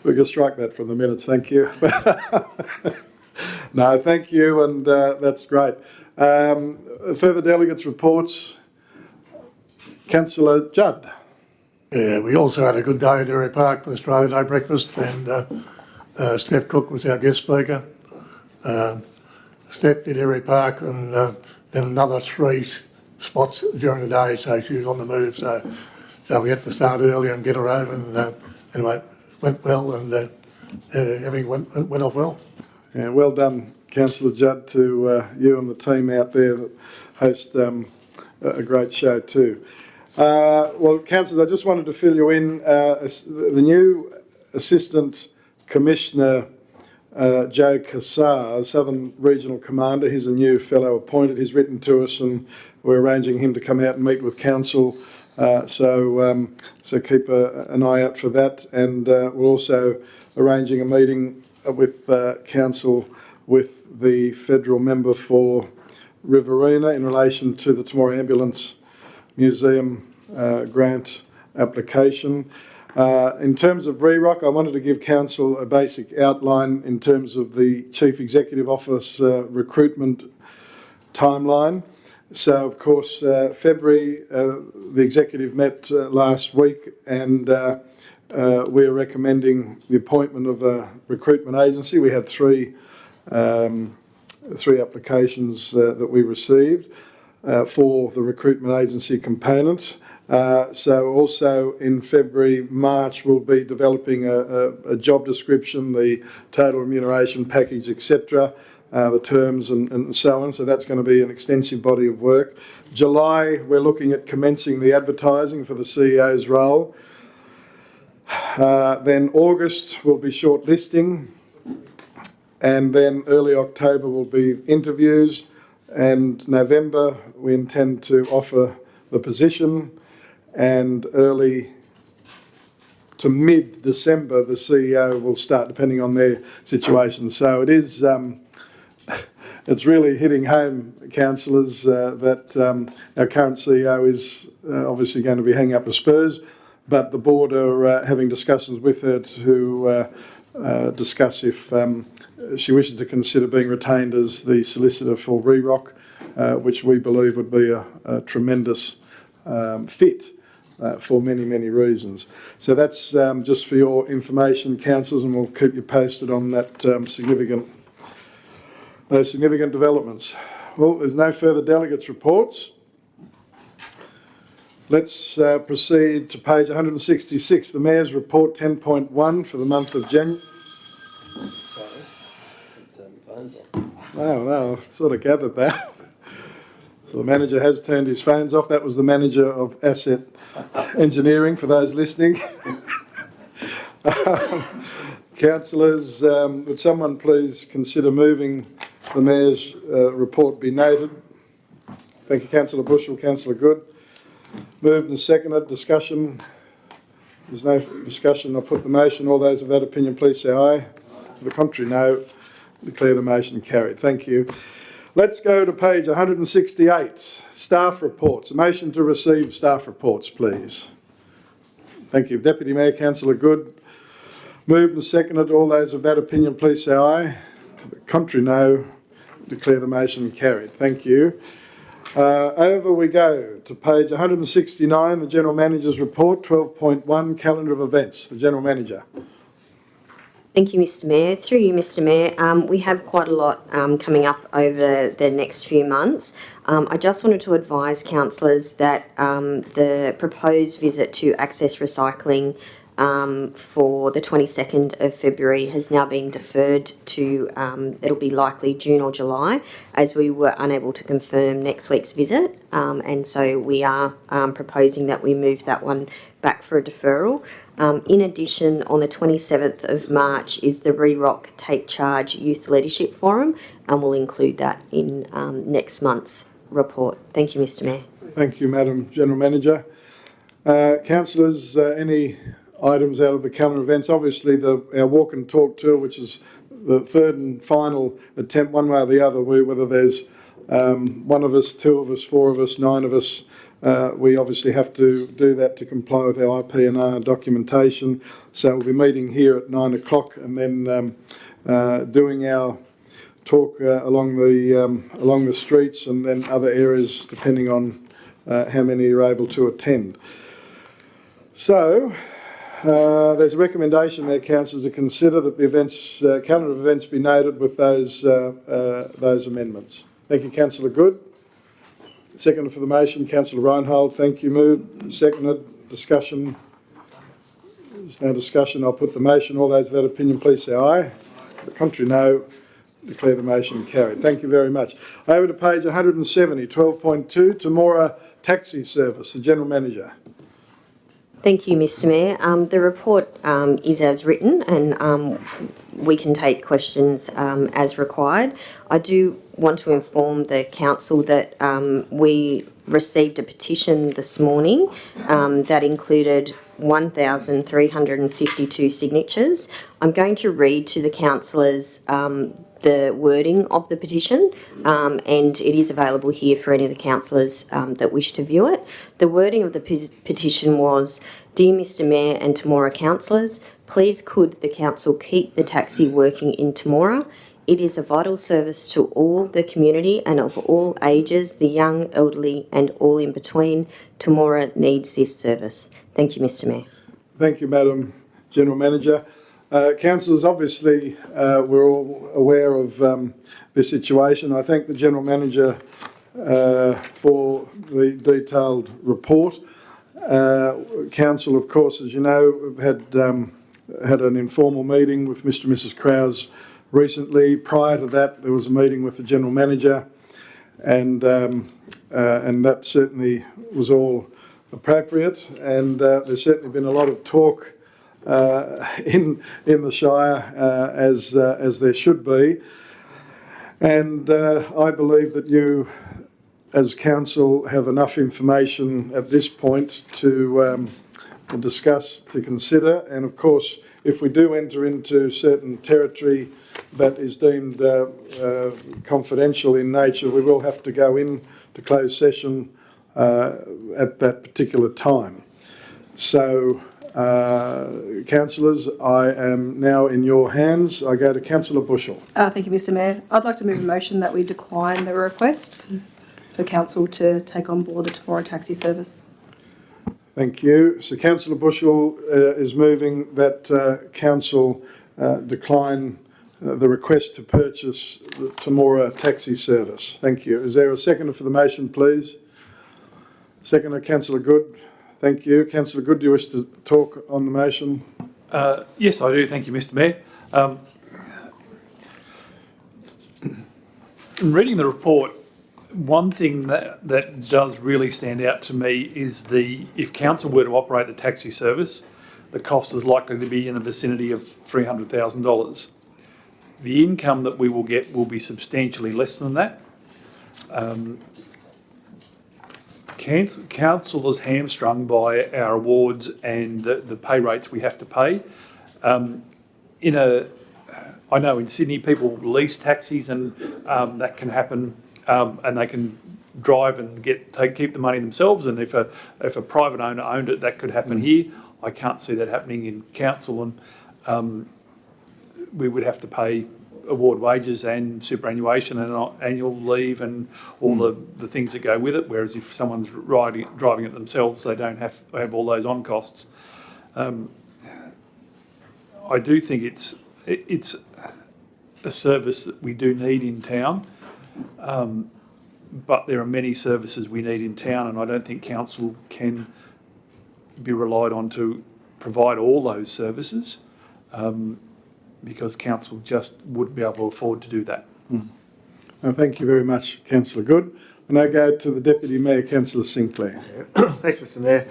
We can strike that from the minutes, thank you. No, thank you, and that's great. Further delegates' reports. Councillor Judd. Yeah, we also had a good day at Dairy Park for Australia Day breakfast, and Steph Cook was our guest speaker. Steph did Dairy Park, and then another 3 spots during the day, so she was on the move. So we had to start early and get her over, and anyway, it went well, and everything went off well. Yeah, well done, Councillor Judd, to you and the team out there that host a great show too. Well, councillors, I just wanted to fill you in. The new Assistant Commissioner, Joe Cassar, Southern Regional Commander, he's a new fellow appointed. He's written to us, and we're arranging him to come out and meet with council. So keep an eye out for that, and we're also arranging a meeting with council with the federal member for Riverina in relation to the Temora Ambulance Museum grant application. In terms of REROC, I wanted to give Council a basic outline in terms of the Chief Executive Office recruitment timeline. So, of course, February, the Executive met last week, and we're recommending the appointment of a recruitment agency. We had three applications that we received for the recruitment agency component. So also in February, March, we'll be developing a job description, the total remuneration package, etc., the terms and so on. So that's going to be an extensive body of work. July, we're looking at commencing the advertising for the CEO's role. Then August will be shortlisting, and then early October will be interviews, and November we intend to offer the position, and early to mid-December the CEO will start, depending on their situation. So it is, it's really hitting home, councillors, that our current CEO is obviously going to be hanging up the spurs, but the board are having discussions with her to discuss if she wishes to consider being retained as the solicitor for REROC, which we believe would be a tremendous fit for many, many reasons. So that's just for your information, councillors, and we'll keep you posted on that those significant developments. Well, there's no further delegates' reports. Let's proceed to page 166, the Mayor's Report 10.1 for the month of January. No, I sort of gathered that. So the manager has turned his phones off. That was the manager of asset engineering, for those listening. Councillors, would someone please consider moving the Mayor's report be noted? Thank you, Councillor Bushell. Councillor Good. Moved and seconded. Discussion. There's no discussion. I'll put the motion. All those of that opinion, please say aye. To the contrary, no. Declare the motion carried. Thank you. Let's go to page 168, staff reports. A motion to receive staff reports, please. Thank you. Deputy Mayor, Councillor Good. Moved and seconded. All those of that opinion, please say aye. To the contrary, no. Declare the motion carried. Thank you. Over we go to page 169, the General Manager's Report, 12.1, Calendar of Events. The General Manager. Thank you, Mr Mayor. Through you, Mr Mayor, we have quite a lot coming up over the next few months. I just wanted to advise councillors that the proposed visit to Access Recycling for the 22nd of February has now been deferred to, it'll be likely June or July, as we were unable to confirm next week's visit. And so we are proposing that we move that one back for a deferral. In addition, on the 27th of March is the REROC Take Charge Youth Leadership Forum, and we'll include that in next month's report. Thank you, Mr Mayor. Thank you, Madam General Manager. Councillors, any items out of the calendar events? Obviously, our walk and talk tour, which is the third and final attempt, one way or the other, whether there's one of us, two of us, four of us, nine of us, we obviously have to do that to comply with our IP&R documentation. So we'll be meeting here at 9 o'clock and then doing our talk along the streets and then other areas, depending on how many are able to attend. So there's a recommendation there, councillors, to consider that the events, calendar of events be noted with those amendments. Thank you, Councillor Good. Seconded for the motion, Councillor Reinhold. Thank you. Moved. Seconded. Discussion. There's no discussion. I'll put the motion. All those of that opinion, please say aye. To the contrary, no. Declare the motion carried. Thank you very much. Over to page 170, 12.2, Temora Taxi Service, the General Manager. Thank you, Mr Mayor. The report is as written, and we can take questions as required. I do want to inform the council that we received a petition this morning that included 1,352 signatures. I'm going to read to the councillors the wording of the petition, and it is available here for any of the councillors that wish to view it. The wording of the petition was, "Dear Mr Mayor and Temora councillors, please could the council keep the taxi working in Temora? It is a vital service to all the community and of all ages, the young, elderly and all in between. Temora needs this service." Thank you, Mr Mayor. Thank you, Madam General Manager. Councillors, obviously we're all aware of the situation. I thank the General Manager for the detailed report. Council, of course, as you know, had an informal meeting with Mr and Mrs Krause recently. Prior to that, there was a meeting with the General Manager, and that certainly was all appropriate. And there's certainly been a lot of talk in the Shire, as there should be. And I believe that you, as council, have enough information at this point to discuss, to consider. And of course, if we do enter into certain territory that is deemed confidential in nature, we will have to go into closed session at that particular time. So, councillors, I am now in your hands. I go to Councillor Bushell. Thank you, Mr Mayor. I'd like to move a motion that we decline the request for council to take on board the Temora taxi service. Thank you. So Councillor Bushell is moving that council decline the request to purchase the Temora taxi service. Thank you. Is there a seconder for the motion, please? Seconder, Councillor Good. Thank you. Councillor Good, do you wish to talk on the motion? Yes, I do. Thank you, Mr Mayor. In reading the report, one thing that does really stand out to me is if council were to operate the taxi service, the cost is likely to be in the vicinity of $300,000. The income that we will get will be substantially less than that. Council is hamstrung by our awards and the pay rates we have to pay. I know in Sydney people lease taxis and that can happen, and they can drive and keep the money themselves. And if a private owner owned it, that could happen here. I can't see that happening in council, and we would have to pay award wages and superannuation and annual leave and all the things that go with it. Whereas if someone's driving it themselves, they don't have all those on costs. I do think it's a service that we do need in town, but there are many services we need in town, and I don't think council can be relied on to provide all those services, because council just wouldn't be able to afford to do that. Thank you very much, Councillor Good. And I go to the Deputy Mayor, Councillor Sinclair. Yeah. Thanks, Mr Mayor.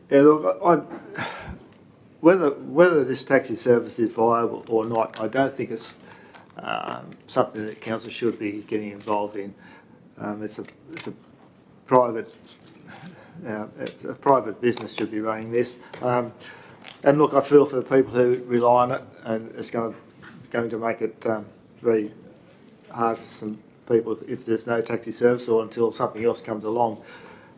Yeah, look, whether this taxi service is viable or not, I don't think it's something that council should be getting involved in. It's a private business should be running this. And look, I feel for the people who rely on it, and it's going to make it very hard for some people if there's no taxi service or until something else comes along.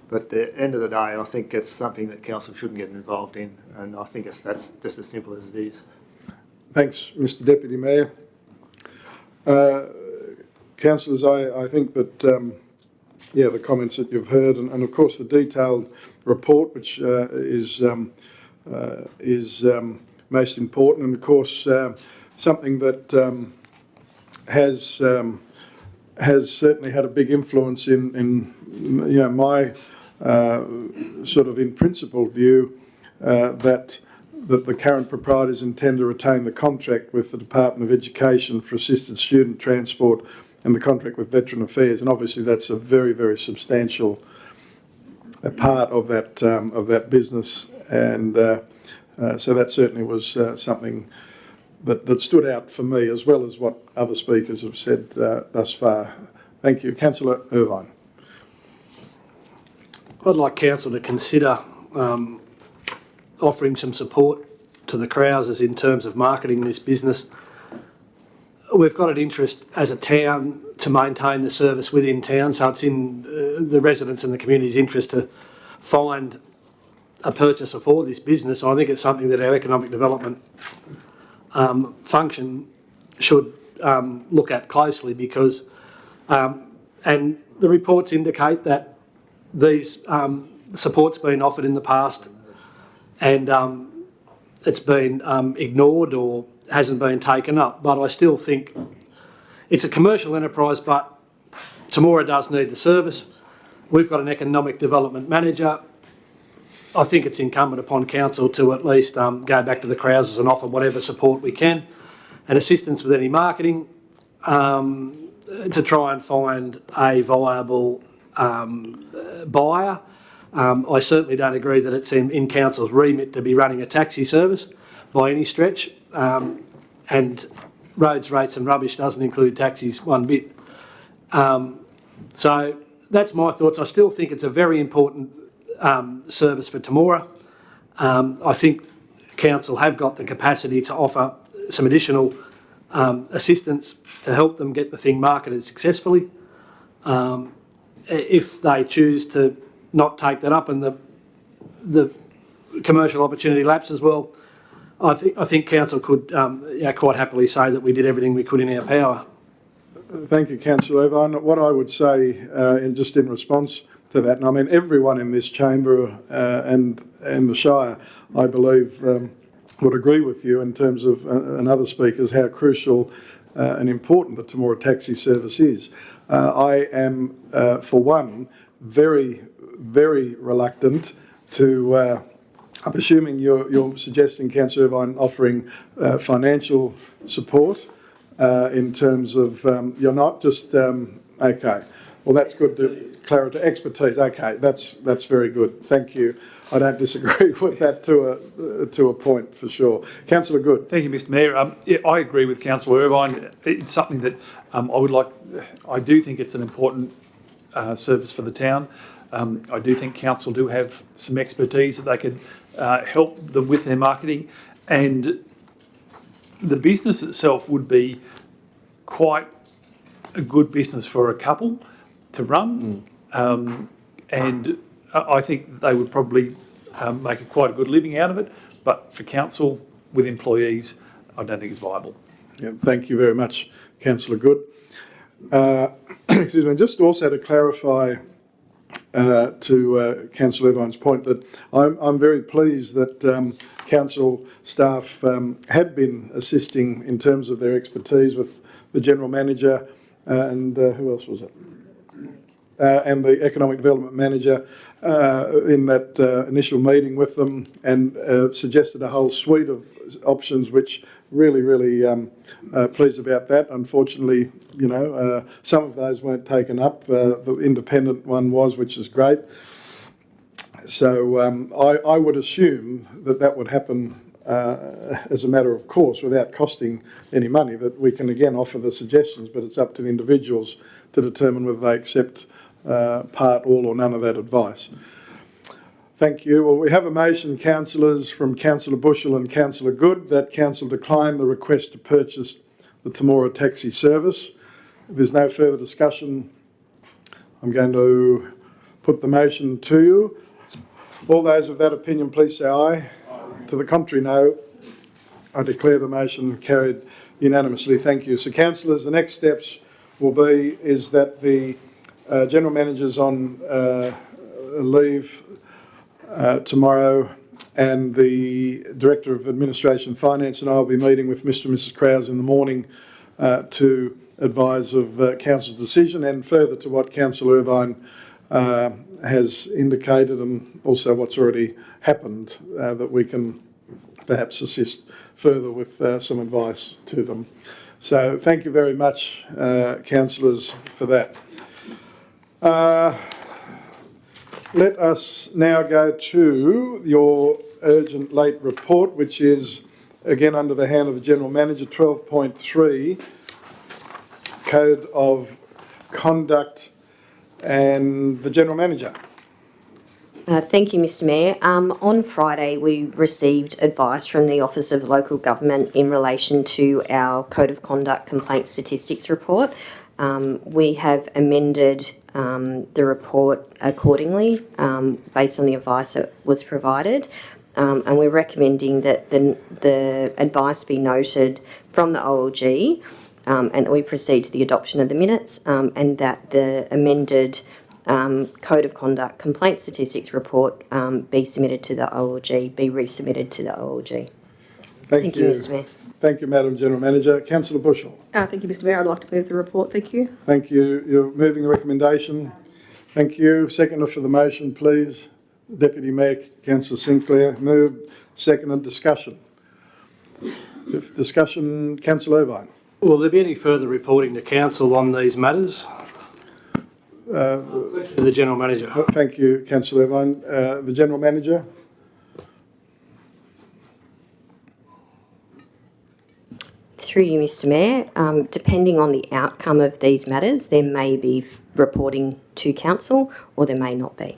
But at the end of the day, I think it's something that council shouldn't get involved in, and I think that's just as simple as it is. Thanks, Mr Deputy Mayor. Councillors, I think that, the comments that you've heard, and of course the detailed report, which is most important, and of course something that has certainly had a big influence in my sort of in principle view that the current proprietors intend to retain the contract with the Department of Education for assisted student transport and the contract with Veteran Affairs, and obviously that's a very, very substantial part of that business, and so that certainly was something that stood out for me, as well as what other speakers have said thus far. Thank you. Councillor Irvine. I'd like council to consider offering some support to the Krauses in terms of marketing this business. We've got an interest as a town to maintain the service within town, so it's in the residents and the community's interest to find a purchaser for this business. I think it's something that our economic development function should look at closely, because and the reports indicate that these support's been offered in the past and it's been ignored or hasn't been taken up. But I still think it's a commercial enterprise, but Temora does need the service. We've got an economic development manager. I think it's incumbent upon council to at least go back to the Krauses and offer whatever support we can and assistance with any marketing to try and find a viable buyer. I certainly don't agree that it's in council's remit to be running a taxi service by any stretch, and roads, rates and rubbish doesn't include taxis one bit. So that's my thoughts. I still think it's a very important service for Temora. I think council have got the capacity to offer some additional assistance to help them get the thing marketed successfully. If they choose to not take that up and the commercial opportunity lapses, well, I think council could quite happily say that we did everything we could in our power. Thank you, Councillor Irvine. What I would say, in response to that, and I mean everyone in this chamber and the Shire, I believe, would agree with you in terms of, and other speakers, how crucial and important the Temora taxi service is. I am, for one, very, very reluctant to, I'm assuming you're suggesting, Councillor Irvine, offering financial support in terms of, you're not just, okay, well that's good to clarify, expertise, okay, that's very good, thank you. I don't disagree with that to a point for sure. Councillor Good. Thank you, Mr Mayor. Yeah, I agree with Councillor Irvine. It's something that I do think it's an important service for the town. I do think council do have some expertise that they could help them with their marketing, and the business itself would be quite a good business for a couple to run, and I think they would probably make quite a good living out of it, but for council with employees, I don't think it's viable. Yeah, thank you very much, Councillor Good. Excuse me, just also to clarify to Councillor Irvine's point, that I'm very pleased that council staff had been assisting in terms of their expertise with the General Manager and who else was it? And the Economic Development Manager in that initial meeting with them, and suggested a whole suite of options, which really pleased about that. Unfortunately, some of those weren't taken up. The independent one was, which is great. So I would assume that would happen as a matter of course, without costing any money, that we can again offer the suggestions, but it's up to the individuals to determine whether they accept part, all or none of that advice. Thank you. Well, we have a motion, councillors, from Councillor Bushell and Councillor Good, that council decline the request to purchase the Temora taxi service. If there's no further discussion, I'm going to put the motion to you. All those of that opinion, please say aye. To the contrary, no. I declare the motion carried unanimously. Thank you. So, councillors, the next steps will be is that the General Manager's on leave tomorrow, and the Director of Administration Finance and I will be meeting with Mr and Mrs Krause in the morning to advise of council's decision, and further to what Councillor Irvine has indicated, and also what's already happened, that we can perhaps assist further with some advice to them. So thank you very much, councillors, for that. Let us now go to your urgent late report, which is again under the hand of the General Manager, 12.3, Code of Conduct, and the General Manager. Thank you, Mr Mayor. On Friday, we received advice from the Office of Local Government in relation to our Code of Conduct Complaint Statistics report. We have amended the report accordingly based on the advice that was provided. And we're recommending that the advice be noted from the OLG and that we proceed to the adoption of the minutes and that the amended Code of Conduct Complaint Statistics report be submitted to the OLG, be resubmitted to the OLG. Thank you, Mr Mayor. Thank you, Madam General Manager. Councillor Bushell. Thank you, Mr Mayor. I'd like to move the report. Thank you. Thank you. You're moving the recommendation. Thank you. Seconder for the motion, please. Deputy Mayor, Councillor Sinclair. Moved. Seconded. Discussion. If discussion, Councillor Irvine. Will there be any further reporting to council on these matters? To the General Manager. Thank you, Councillor Irvine. The General Manager. Through you, Mr Mayor, depending on the outcome of these matters, there may be reporting to council or there may not be.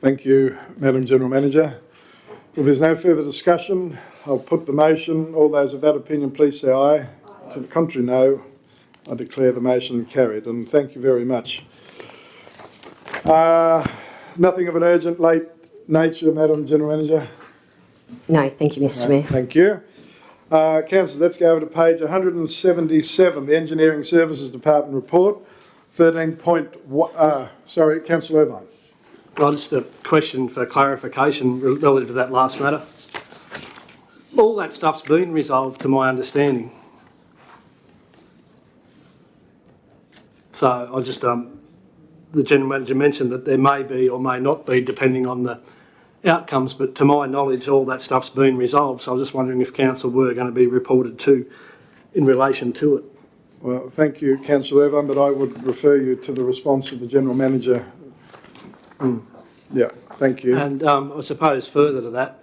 Thank you, Madam General Manager. If there's no further discussion, I'll put the motion. All those of that opinion, please say aye. To the contrary, no. I declare the motion carried, and thank you very much. Nothing of an urgent, late nature, Madam General Manager? No, thank you, Mr Mayor. Thank you. Councillors, let's go over to page 177, the Engineering Services Department report. 13.1, sorry, Councillor Irvine. Just a question for clarification relative to that last matter. All that stuff's been resolved to my understanding. So I just, the General Manager mentioned that there may be or may not be depending on the outcomes, but to my knowledge all that stuff's been resolved. So I was just wondering if council were going to be reported to in relation to it. Well, thank you, Councillor Irvine, but I would refer you to the response of the General Manager. Yeah, thank you. And I suppose further to that,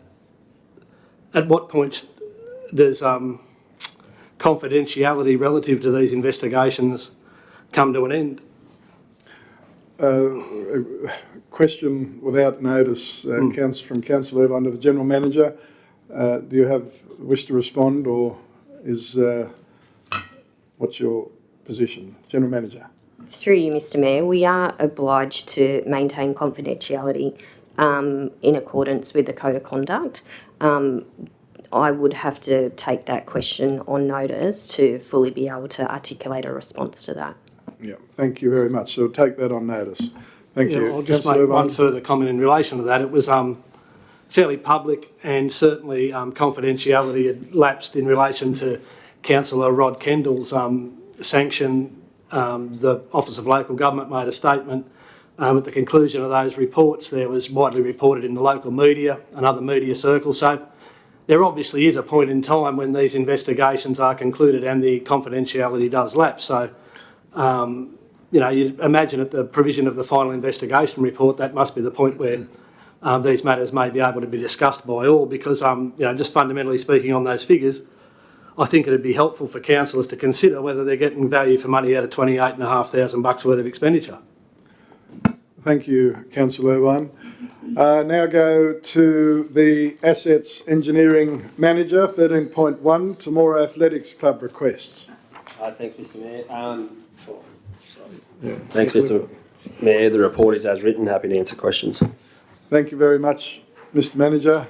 at what point does confidentiality relative to these investigations come to an end? Question without notice, from Councillor Irvine to the General Manager. Do you wish to respond, or is what's your position, General Manager? Through you, Mr Mayor, we are obliged to maintain confidentiality in accordance with the Code of Conduct. I would have to take that question on notice to fully be able to articulate a response to that. Yeah, thank you very much. So take that on notice. Thank you. I'll just make one further comment in relation to that. It was fairly public, and certainly confidentiality had lapsed in relation to Councillor Rod Kendall's sanction. The Office of Local Government made a statement at the conclusion of those reports. There was widely reported in the local media and other media circles. So there obviously is a point in time when these investigations are concluded and the confidentiality does lapse. So, you know, you imagine at the provision of the final investigation report, that must be the point where these matters may be able to be discussed by all, because, you know, just fundamentally speaking on those figures, I think it'd be helpful for councillors to consider whether they're getting value for money out of $28,500 worth of expenditure. Thank you, Councillor Irvine. Now go to the Assets Engineering Manager, 13.1, Temora Athletics Club requests. Thanks, Mr Mayor. Thanks, Mr Mayor. The report is as written. Happy to answer questions. Thank you very much, Mr Manager.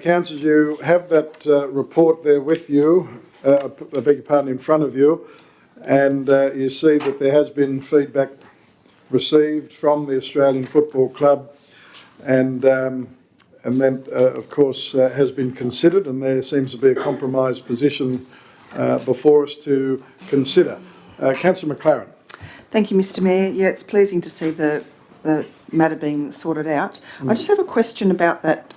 Councillors, you have that report there with you, I beg your pardon, in front of you, and you see that there has been feedback received from the Australian Football Club, and then, of course, has been considered, and there seems to be a compromised position before us to consider. Councillor McLaren. Thank you, Mr Mayor. Yeah, it's pleasing to see the matter being sorted out. I just have a question about that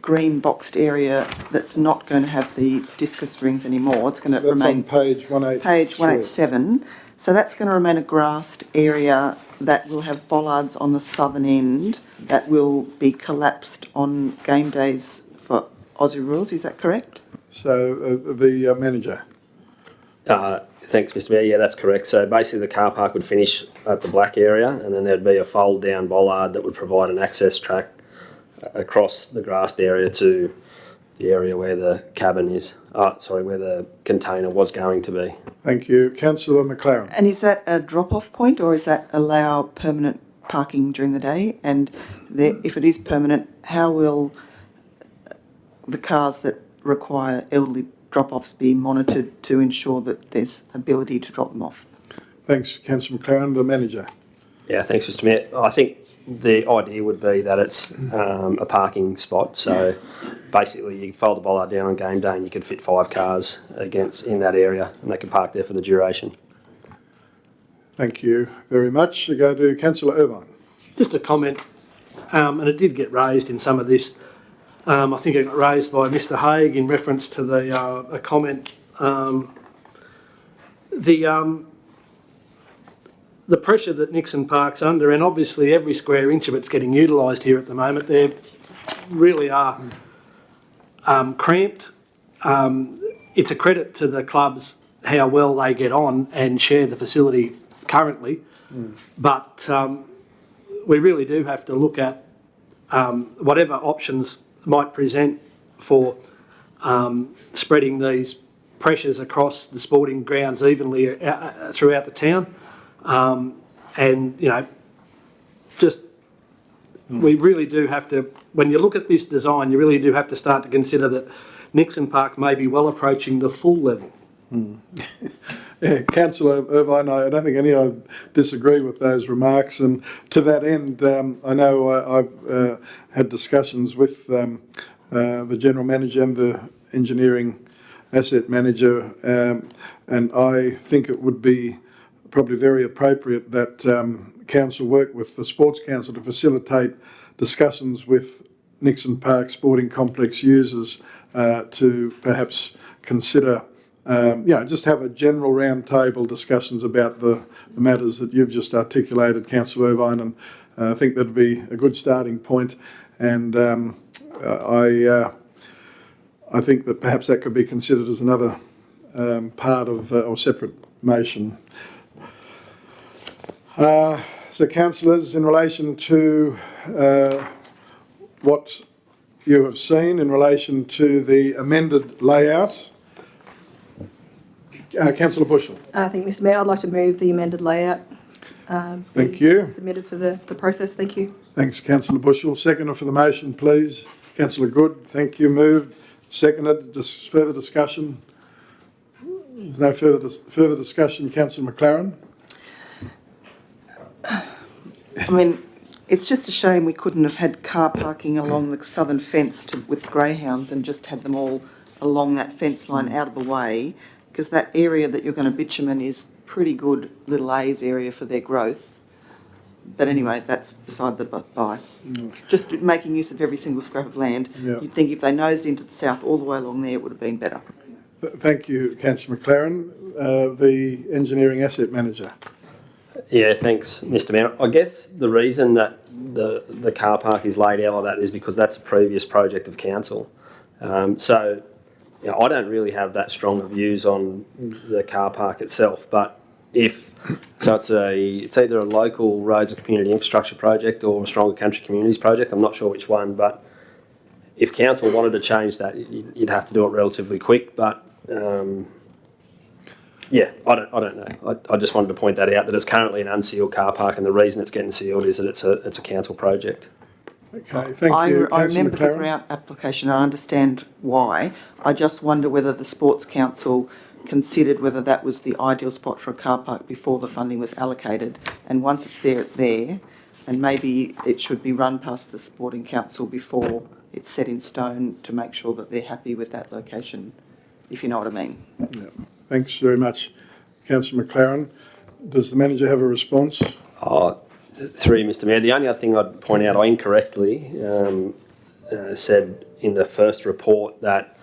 green boxed area that's not going to have the discus rings anymore. It's going to remain... That's on page 187. Page 187. So that's going to remain a grassed area that will have bollards on the southern end that will be collapsed on game days for Aussie rules. Is that correct? So the manager. Thanks, Mr Mayor. Yeah, that's correct. So basically the car park would finish at the black area and then there'd be a fold down bollard that would provide an access track across the grassed area to the area where the cabin is, where the container was going to be. Thank you. Councillor McLaren. And is that a drop-off point or is that allow permanent parking during the day? And if it is permanent, how will the cars that require elderly drop-offs be monitored to ensure that there's ability to drop them off? Thanks, Councillor McLaren. The manager. Yeah, thanks, Mr Mayor. I think the idea would be that it's a parking spot. So basically you fold the bollard down on game day and you could fit 5 cars in that area and they could park there for the duration. Thank you very much. We go to Councillor Irvine. Just a comment, and it did get raised in some of this. I think it got raised by Mr Haig in reference to a comment. The pressure that Nixon Park's under, and obviously every square inch of it's getting utilised here at the moment, they really are cramped. It's a credit to the clubs how well they get on and share the facility currently, but we really do have to look at whatever options might present for spreading these pressures across the sporting grounds evenly throughout the town. And, you know, just we really do have to, when you look at this design, you really do have to start to consider that Nixon Park may be well approaching the full level. Yeah, Councillor Irvine, I don't think anyone disagree with those remarks. And to that end, I know I've had discussions with the General Manager and the Engineering Asset Manager, and I think it would be probably very appropriate that Council work with the Sports Council to facilitate discussions with Nixon Park Sporting Complex users to perhaps consider just have a general roundtable discussions about the matters that you've just articulated, Councillor Irvine, and I think that'd be a good starting point. And I think that perhaps that could be considered as another part of or separate motion. So, councillors, in relation to what you have seen in relation to the amended layout, Councillor Bushell. Thank you, Mr Mayor. I'd like to move the amended layout. Thank you. Submitted for the process. Thank you. Thanks, Councillor Bushell. Seconder for the motion, please. Councillor Good. Thank you. Moved. Seconded. Just further discussion. There's no further discussion. Councillor McLaren. I mean, it's just a shame we couldn't have had car parking along the southern fence with greyhounds and just had them all along that fence line out of the way, because that area that you're going to bitumen is pretty good little A's area for their growth. But anyway, that's beside the by. Just making use of every single scrap of land. Yeah. You'd think if they nosed into the south all the way along there, it would have been better. Thank you, Councillor McLaren. The Engineering Asset Manager. Yeah, thanks, Mr Mayor. I guess the reason that the car park is laid out like that is because that's a previous project of council. So, you know, I don't really have that strong views on the car park itself, but it's either a local roads and community infrastructure project or a stronger country communities project. I'm not sure which one, but if council wanted to change that, you'd have to do it relatively quick. But yeah, I don't know. I just wanted to point that out, that it's currently an unsealed car park, and the reason it's getting sealed is that it's a council project. Okay, thank you, I Councillor remember the McLaren. grant application. I understand why. I just wonder whether the Sports Council considered whether that was the ideal spot for a car park before the funding was allocated. And once it's there, and maybe it should be run past the Sporting Council before it's set in stone to make sure that they're happy with that location, if you know what I mean. Yeah. Thanks very much, Councillor McLaren. Does the manager have a response? Through you, Mr Mayor, the only other thing I'd point out, I incorrectly said in the first report that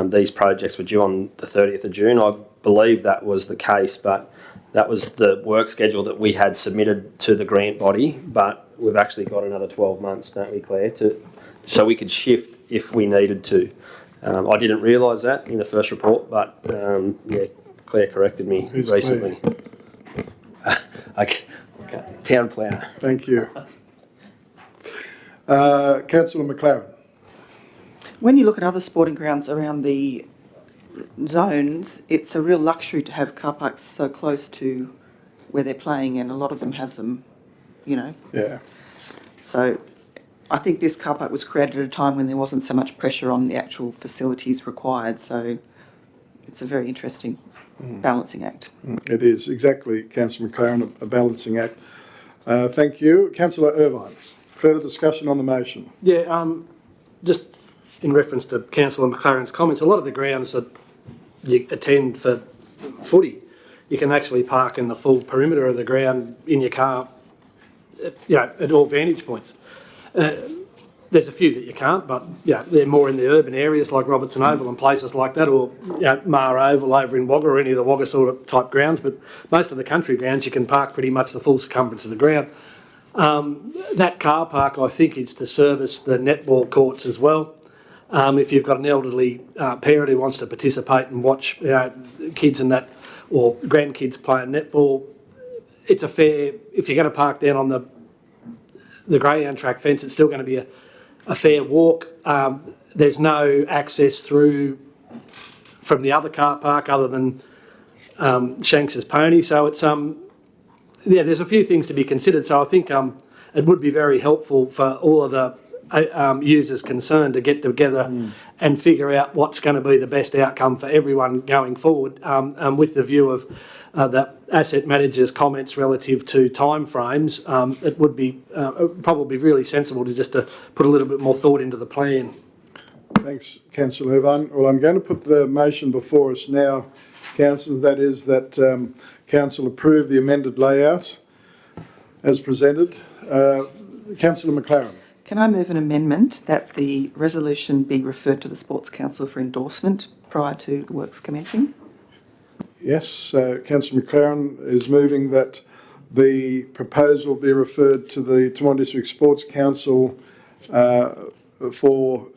these projects were due on the 30th of June. I believe that was the case, but that was the work schedule that we had submitted to the grant body, but we've actually got another 12 months, don't we, Claire, so we could shift if we needed to. I didn't realise that in the first report, but yeah, Claire corrected me Who's recently. Okay. Town planner. Thank you. Councillor McLaren. When you look at other sporting grounds around the zones, it's a real luxury to have car parks so close to where they're playing, and a lot of them have them, you know. Yeah. So I think this car park was created at a time when there wasn't so much pressure on the actual facilities required, so it's a very interesting balancing act. It is, exactly, Councillor McLaren, a balancing act. Thank you. Councillor Irvine, further discussion on the motion? Yeah, just in reference to Councillor McLaren's comments, a lot of the grounds that you attend for footy, you can actually park in the full perimeter of the ground in your car, at all vantage points. There's a few that you can't, but they're more in the urban areas like Robertson Oval and places like that, or Mar Oval over in Wagga, or any of the Wagga sort of type grounds. But most of the country grounds, you can park pretty much the full circumference of the ground. That car park, I think, is to service the netball courts as well. If you've got an elderly parent who wants to participate and watch kids and that, or grandkids playing netball, it's a fair. If you're going to park down on the greyhound track fence, it's still going to be a fair walk. There's no access through from the other car park other than Shanks's Pony. So it's there's a few things to be considered. So I think it would be very helpful for all of the users concerned to get together and figure out what's going to be the best outcome for everyone going forward, with the view of the asset manager's comments relative to timeframes. It would be probably really sensible to put a little bit more thought into the plan. Thanks, Councillor Irvine. Well, I'm going to put the motion before us now, Councillor. That is that Council approve the amended layout as presented. Councillor McLaren. Can I move an amendment that the resolution be referred to the Sports Council for endorsement prior to the works commencing? Yes, Councillor McLaren is moving that the proposal be referred to the Temora District Sports Council for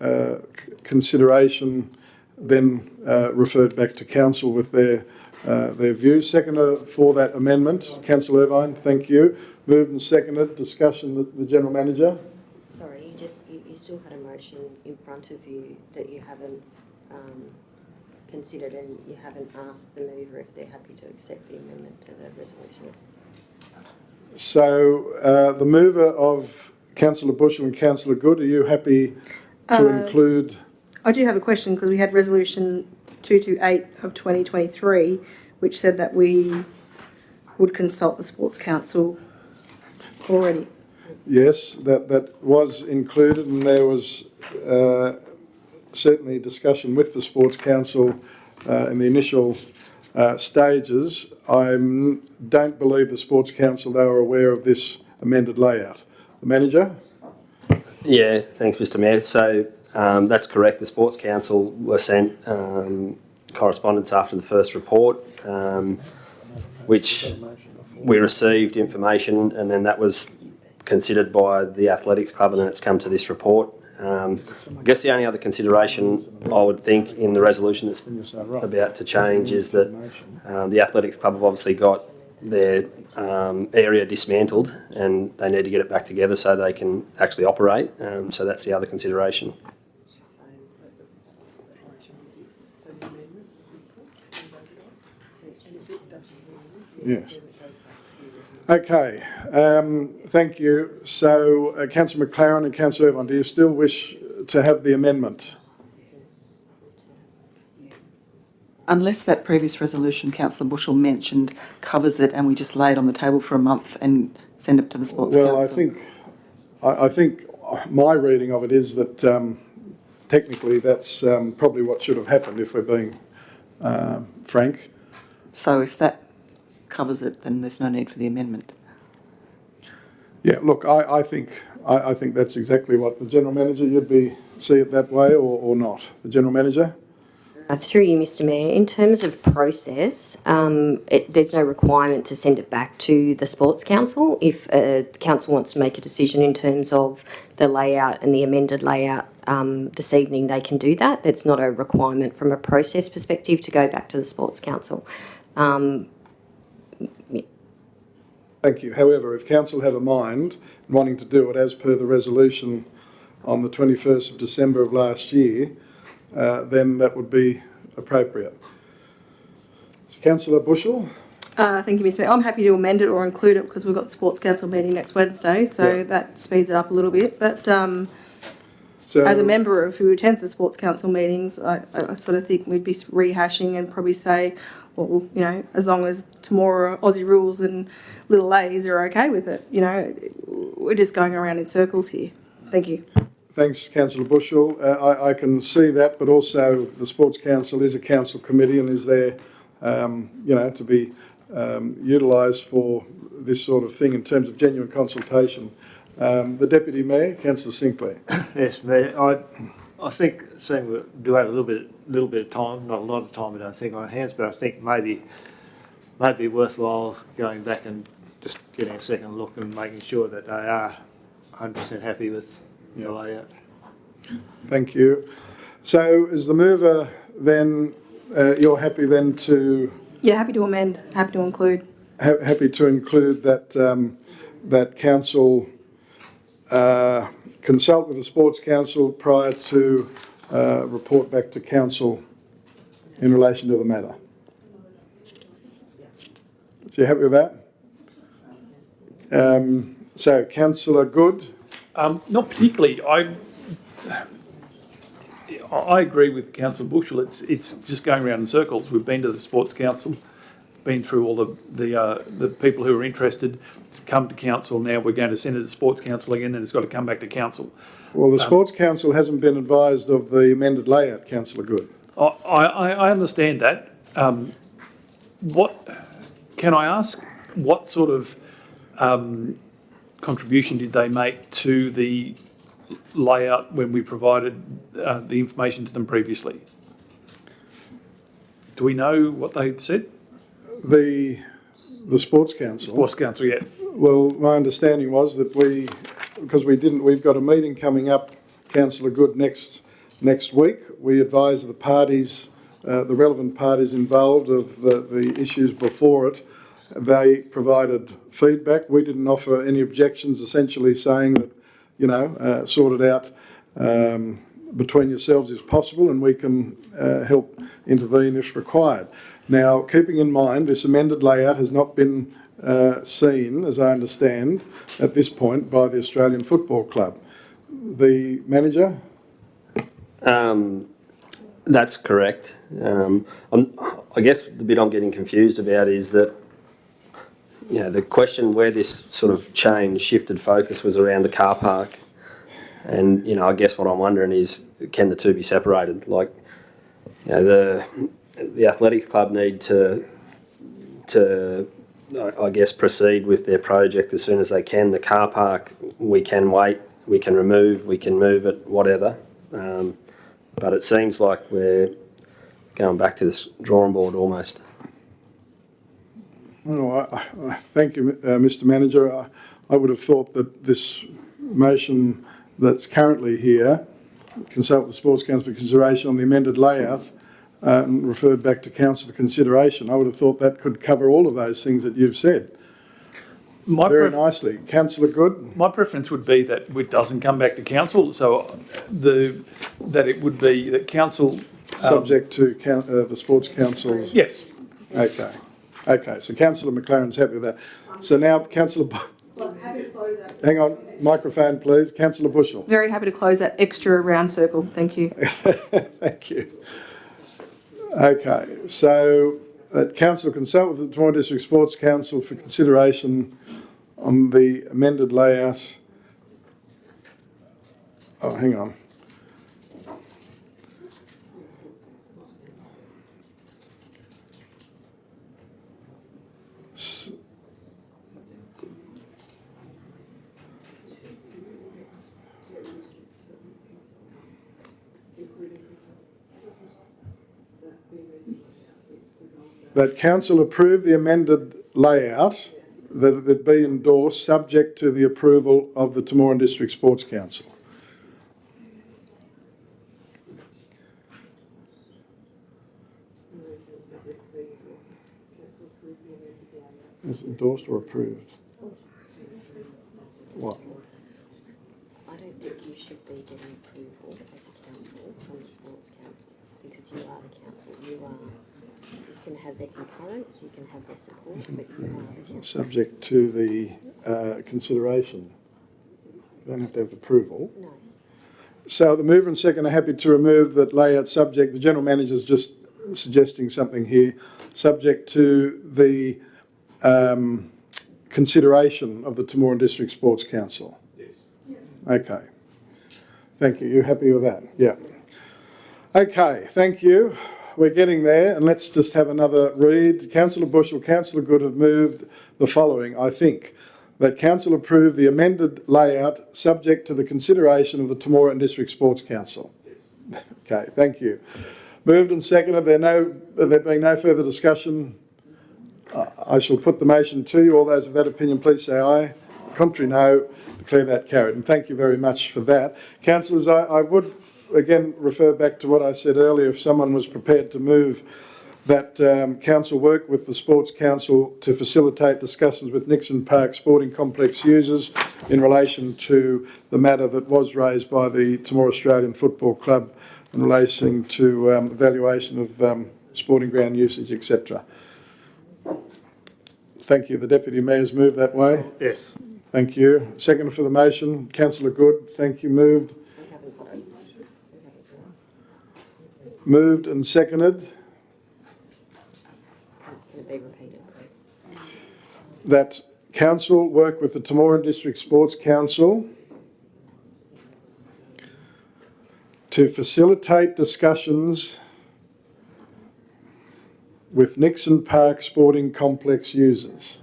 consideration, then referred back to Council with their views. Seconder for that amendment, Councillor Irvine, thank you. Moved and seconded. Discussion, the General Manager. Sorry, you still had a motion in front of you that you haven't considered, and you haven't asked the mover if they're happy to accept the amendment to the resolution. So the mover of Councillor Bushell and Councillor Good, are you happy to include? I do have a question, because we had resolution 228 of 2023, which said that we would consult the Sports Council already. Yes, that was included, and there was certainly discussion with the Sports Council in the initial stages. I don't believe the Sports Council, they were aware of this amended layout. The Manager? Yeah, thanks, Mr. Mayor. So that's correct. The Sports Council were sent correspondence after the first report, which we received information, and then that was considered by the Athletics Club, and then it's come to this report. I guess the only other consideration I would think in the resolution that's about to change is that the Athletics Club have obviously got their area dismantled, and they need to get it back together so they can actually operate. So that's the other consideration. Yes. Okay, thank you. So, Councillor McLaren and Councillor Irvine, do you still wish to have the amendment? Unless that previous resolution Councillor Bushell mentioned covers it, and we just lay it on the table for a month and send it to the Sports Council. Well, I think my reading of it is that technically that's probably what should have happened, if we're being frank. So if that covers it, then there's no need for the amendment. Yeah, look, I think that's exactly what the General Manager, you'd see it that way or not. The General Manager? Through you, Mr. Mayor, in terms of process, there's no requirement to send it back to the Sports Council. If council wants to make a decision in terms of the layout and the amended layout this evening, they can do that. It's not a requirement from a process perspective to go back to the Sports Council. Thank you. However, if council have a mind wanting to do it as per the resolution on the 21st of December of last year, then that would be appropriate. So, Councillor Bushell? Thank you, Mr Mayor. I'm happy to amend it or include it because we've got the Sports Council meeting next Wednesday, so that speeds it up a little bit. But So, as a member of who attends the Sports Council meetings, I sort of think we'd be rehashing and probably say, well, you know, as long as Temora, Aussie rules and little A's are okay with it, you know, we're just going around in circles here. Thank you. Thanks, Councillor Bushell. I can see that, but also the Sports Council is a council committee and is there, you know, to be utilised for this sort of thing in terms of genuine consultation. The Deputy Mayor, Councillor Sinclair. Yes, Mayor, I think, seeing we do have a little bit of time, not a lot of time, I don't think, on our hands, but I think maybe worthwhile going back and just getting a second look and making sure that they are 100% happy with the layout. Thank you. So, as the mover, then you're happy then to Yeah, happy to amend, happy to include. happy to include that that council consult with the Sports Council prior to report back to council in relation to the matter. So you happy with that? So Councillor Good. Not particularly. I agree with Councillor Bushell. It's just going around in circles. We've been to the Sports Council, been through all the people who are interested. It's come to council. Now we're going to send it to the Sports Council again, and it's got to come back to council. Well, the Sports Council hasn't been advised of the amended layout, Councillor Good. I understand that. What can I ask? What sort of contribution did they make to the layout when we provided the information to them previously? Do we know what they said? The Sports Council. Sports Council, yeah. Well, my understanding was that we've got a meeting coming up, Councillor Good, next week. We advised the parties, the relevant parties involved of the issues before it. They provided feedback. We didn't offer any objections, essentially saying that, you know, sort it out between yourselves is possible and we can help intervene if required. Now, keeping in mind, this amended layout has not been seen, as I understand, at this point by the Australian Football Club. The manager? That's correct. I guess the bit I'm getting confused about is that, you know, the question where this sort of change shifted focus was around the car park. And, you know, I guess what I'm wondering is, can the two be separated? Like, you know, the athletics club need to I guess, proceed with their project as soon as they can. The car park, we can wait, we can remove, we can move it, whatever. But it seems like we're going back to this drawing board almost. Well, thank you, Mr. Manager. I would have thought that this motion that's currently here, consult the Sports Council for consideration on the amended layout, referred back to council for consideration. I would have thought that could cover all of those things that you've said. Very nicely. Councillor Good? My preference would be that it doesn't come back to council, so that it would be that council... Subject to the Sports Council's... Yes. Okay. Okay, so Councillor McLaren's happy with that. So now, Councillor... Hang on, microphone please. Councillor Bushell. Very happy to close that extra round circle. Thank you. Thank you. Okay, so that council consult with the Temora District Sports Council for consideration on the amended layout. Oh, hang on. That council approve the amended layout, that it be endorsed subject to the approval of the Temora District Sports Council. Is endorsed or approved? What? I don't think you should be getting approval as a council from the Sports Council because you are the council. You can have their concurrence, you can have their support, but you are the council. Subject to the consideration. You don't have to have approval. No. So the mover and second are happy to remove that layout subject. The general manager's just suggesting something here, subject to the consideration of the Temora District Sports Council. Yes. Okay. Thank you. You're happy with that? Yeah. Okay, thank you. We're getting there, and let's just have another read. Councillor Bushell, Councillor Good have moved the following, I think. That council approve the amended layout subject to the consideration of the Temora and District Sports Council. Yes. Okay, thank you. Moved and seconded. There being no further discussion, I shall put the motion to you. All those of that opinion, please say aye. Contrary, no. Declare that carried. And thank you very much for that. Councillors, I would again refer back to what I said earlier. If someone was prepared to move that council work with the Sports Council to facilitate discussions with Nixon Park Sporting Complex users in relation to the matter that was raised by the Temora Australian Football Club in relation to evaluation of sporting ground usage, etc. Thank you. The Deputy Mayor's moved that way. Yes. Thank you. Second for the motion, Councillor Good. Thank you. Moved. Moved and seconded. Can it be repeated? That council work with the Temora District Sports Council to facilitate discussions with Nixon Park Sporting Complex users.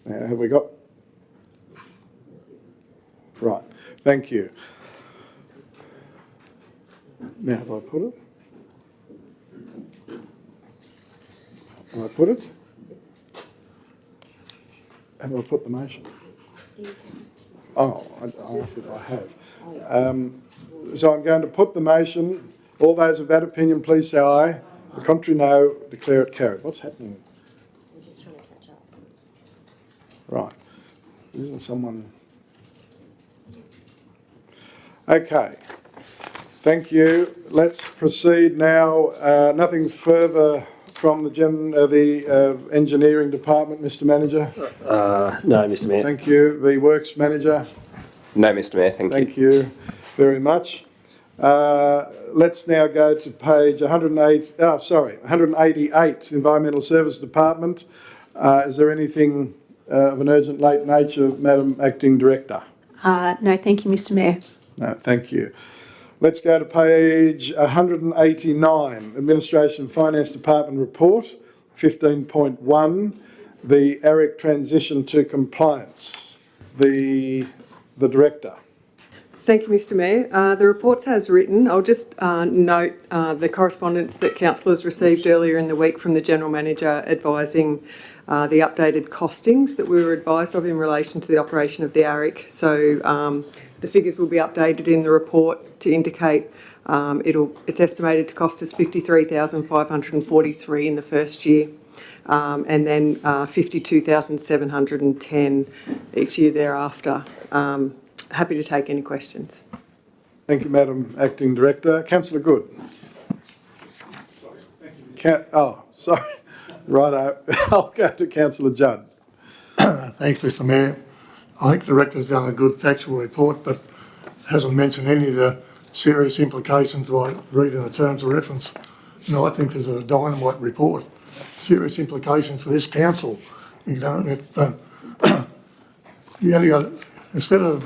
Now, have we got? Right, thank you. Now, have I put it? Have I put it? Have I put the motion? Oh, I asked if I have. So I'm going to put the motion. All those of that opinion, please say aye. The contrary, no. Declare it carried. What's happening? I'm just trying to catch up. Right. Isn't someone... Okay. Thank you. Let's proceed now. Nothing further from the engineering department, Mr. Manager? No, Mr Mayor. Thank you. The works manager? No, Mr Mayor, thank you. Thank you very much. Let's now go to page 188, Environmental Service Department. Is there anything of an urgent late nature, Madam Acting Director? No, thank you, Mr Mayor. No, thank you. Let's go to page 189, Administration Finance Department Report, 15.1, the ARIC transition to compliance. The Director. Thank you, Mr Mayor. The report's as written. I'll just note the correspondence that councillors received earlier in the week from the General Manager advising the updated costings that we were advised of in relation to the operation of the ARIC. So the figures will be updated in the report to indicate it's estimated to cost us $53,543 in the first year, and then $52,710 each year thereafter. Happy to take any questions. Thank you, Madam Acting Director. Councillor Good. Sorry. Righto. I'll go to Councillor Judd. Thanks, Mr Mayor. I think the Director's done a good factual report, but hasn't mentioned any of the serious implications I read in the terms of reference. I think there's a dynamite report. Serious implications for this council. If you only got, instead of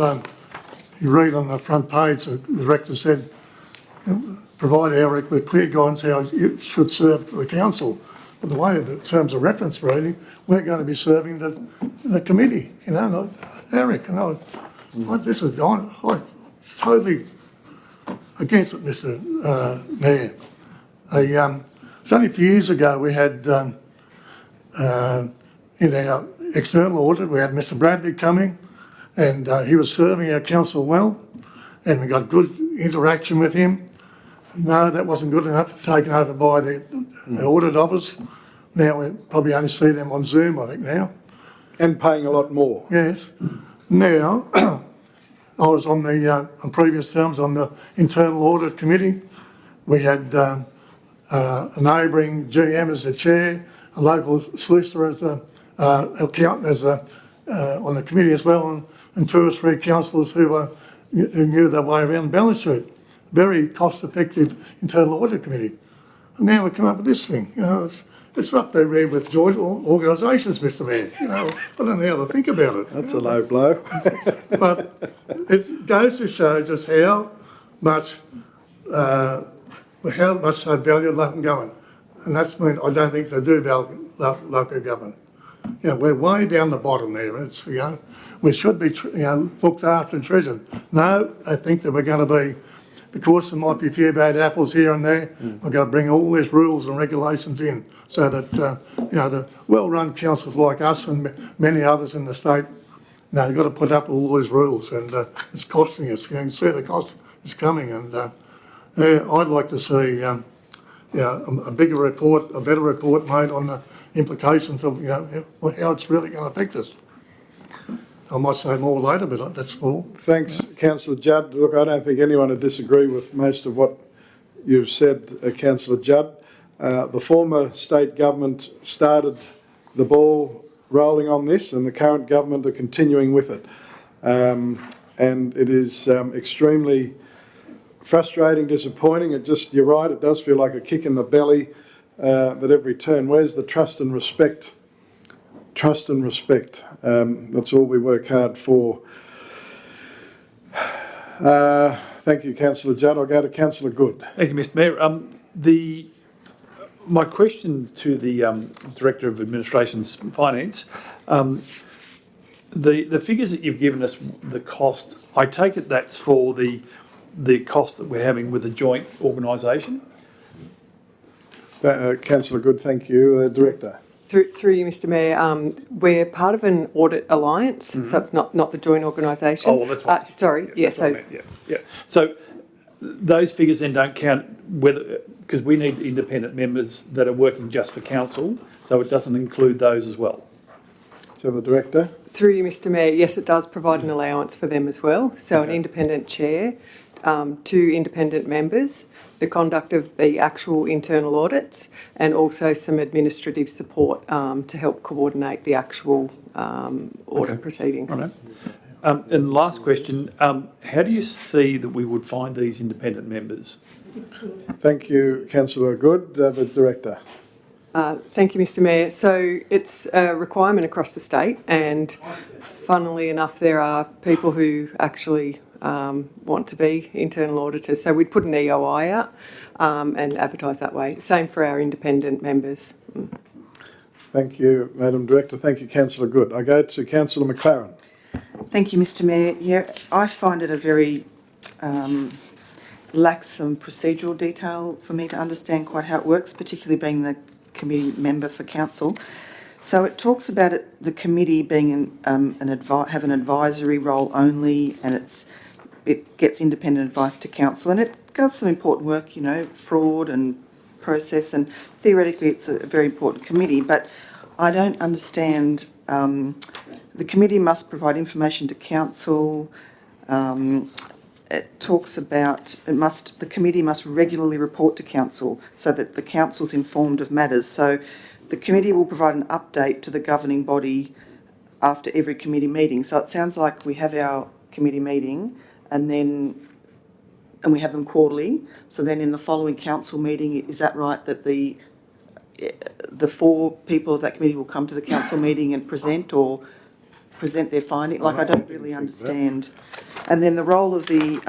you read on the front page, the Director said, provide ARIC with clear guidance how it should serve the council. But the way the terms of reference reading, we're going to be serving the committee, not ARIC. This is I'm totally against it, Mr Mayor. It's only a few years ago we had in our external audit, we had Mr Bradley coming, and he was serving our council well, and we got good interaction with him. No, that wasn't good enough, taken over by the audit office. Now we probably only see them on Zoom, I think now. And paying a lot more. Yes. Now, I was on on previous terms on the internal audit committee. We had a neighbouring GM as the chair, a local solicitor as the accountant on the committee as well, and 2 or 3 councillors who knew their way around the balance sheet. Very cost-effective internal audit committee. And now we come up with this thing. It's up there with joint organisations, Mr. Mayor. I don't know how to think about it. That's a low blow. But it goes to show just how much they value local government. And that's mean I don't think they do value local government. We're way down the bottom there. It's, we should be, looked after and treasured. No, I think that we're going to be, because there might be a few bad apples here and there, we're going to bring all these rules and regulations in so that, the well-run councils like us and many others in the state, you've got to put up all these rules, and it's costing us. You can see the cost is coming, and I'd like to see a bigger report, a better report made on the implications of, how it's really going to affect us. I might say more later, but that's all. Thanks, Councillor Judd. Look, I don't think anyone would disagree with most of what you've said, Councillor Judd. The former state government started the ball rolling on this, and the current government are continuing with it. And it is extremely frustrating, disappointing. You're right, it does feel like a kick in the belly at every turn. Where's the trust and respect? Trust and respect. That's all we work hard for. Thank you, Councillor Judd. I'll go to Councillor Good. Thank you, Mr. Mayor. My question to the Director of Administration's Finance, the figures that you've given us, the cost, I take it that's for the cost that we're having with a joint organisation? Councillor Good, thank you. Director. Through you, Mr. Mayor, we're part of an audit alliance, so it's not the joint organisation. Oh, well, that's what sorry, yeah, so yeah. So those figures then don't count because we need independent members that are working just for council, so it doesn't include those as well. So the Director. Through you, Mr. Mayor, yes, it does provide an allowance for them as well. So an independent chair, 2 independent members, the conduct of the actual internal audits, and also some administrative support to help coordinate the actual audit proceedings. Right. And last question, how do you see that we would find these independent members? Thank you, Councillor Good. The Director. Thank you, Mr. Mayor. So it's a requirement across the state, and funnily enough, there are people who actually want to be internal auditors. So we'd put an EOI out and advertise that way. Same for our independent members. Thank you, Madam Director. Thank you, Councillor Good. I go to Councillor McLaren. Thank you, Mr. Mayor. Yeah, I find it a very lacks some procedural detail for me to understand quite how it works, particularly being the committee member for council. So it talks about the committee being have an advisory role only, and it gets independent advice to council, and it does some important work, fraud and process, and theoretically it's a very important committee, but I don't understand. The committee must provide information to council. It talks about the committee must regularly report to council so that the council's informed of matters. So the committee will provide an update to the governing body after every committee meeting. So it sounds like we have our committee meeting and we have them quarterly. So then in the following council meeting, is that right, that the 4 people of that committee will come to the council meeting and present their finding? I don't really understand. And then the role of the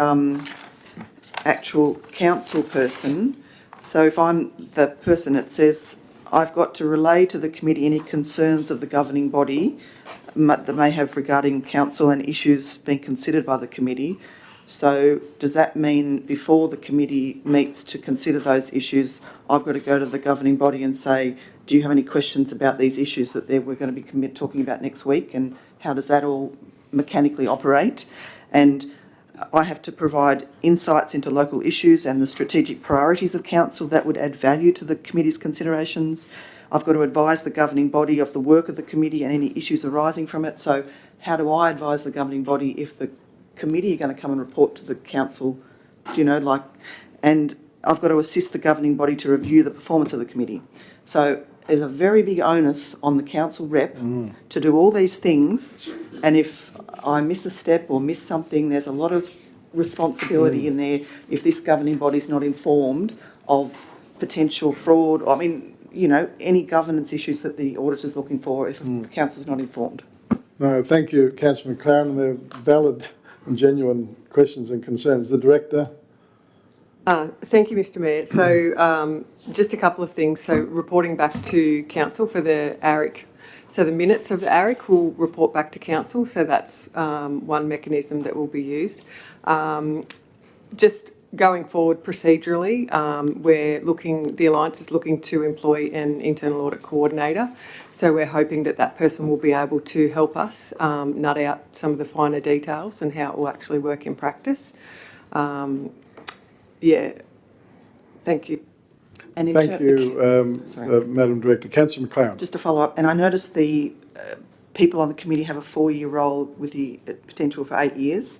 actual council person. So if I'm the person, it says I've got to relay to the committee any concerns of the governing body that may have regarding council and issues being considered by the committee. So does that mean before the committee meets to consider those issues, I've got to go to the governing body and say, do you have any questions about these issues that we're going to be talking about next week, and how does that all mechanically operate? And I have to provide insights into local issues and the strategic priorities of council that would add value to the committee's considerations. I've got to advise the governing body of the work of the committee and any issues arising from it. So how do I advise the governing body if the committee are going to come and report to the council? Do you know, like, and I've got to assist the governing body to review the performance of the committee. So there's a very big onus on the council rep to do all these things, and if I miss a step or miss something, there's a lot of responsibility in there if this governing body's not informed of potential fraud. I mean, you know, any governance issues that the auditor's looking for if the council's not informed. No, thank you, Councillor McLaren. They're valid and genuine questions and concerns. The Director? Thank you, Mr Mayor. So just a couple of things. So reporting back to council for the ARIC. So the minutes of the ARIC will report back to council. So that's one mechanism that will be used. Just going forward procedurally, the Alliance is looking to employ an internal audit coordinator. So we're hoping that that person will be able to help us nut out some of the finer details and how it will actually work in practice. Yeah, thank you. And Thank you, Madam Director. Councillor McLaren. Just to follow up, and I noticed the people on the committee have a 4-year role with the potential for 8 years.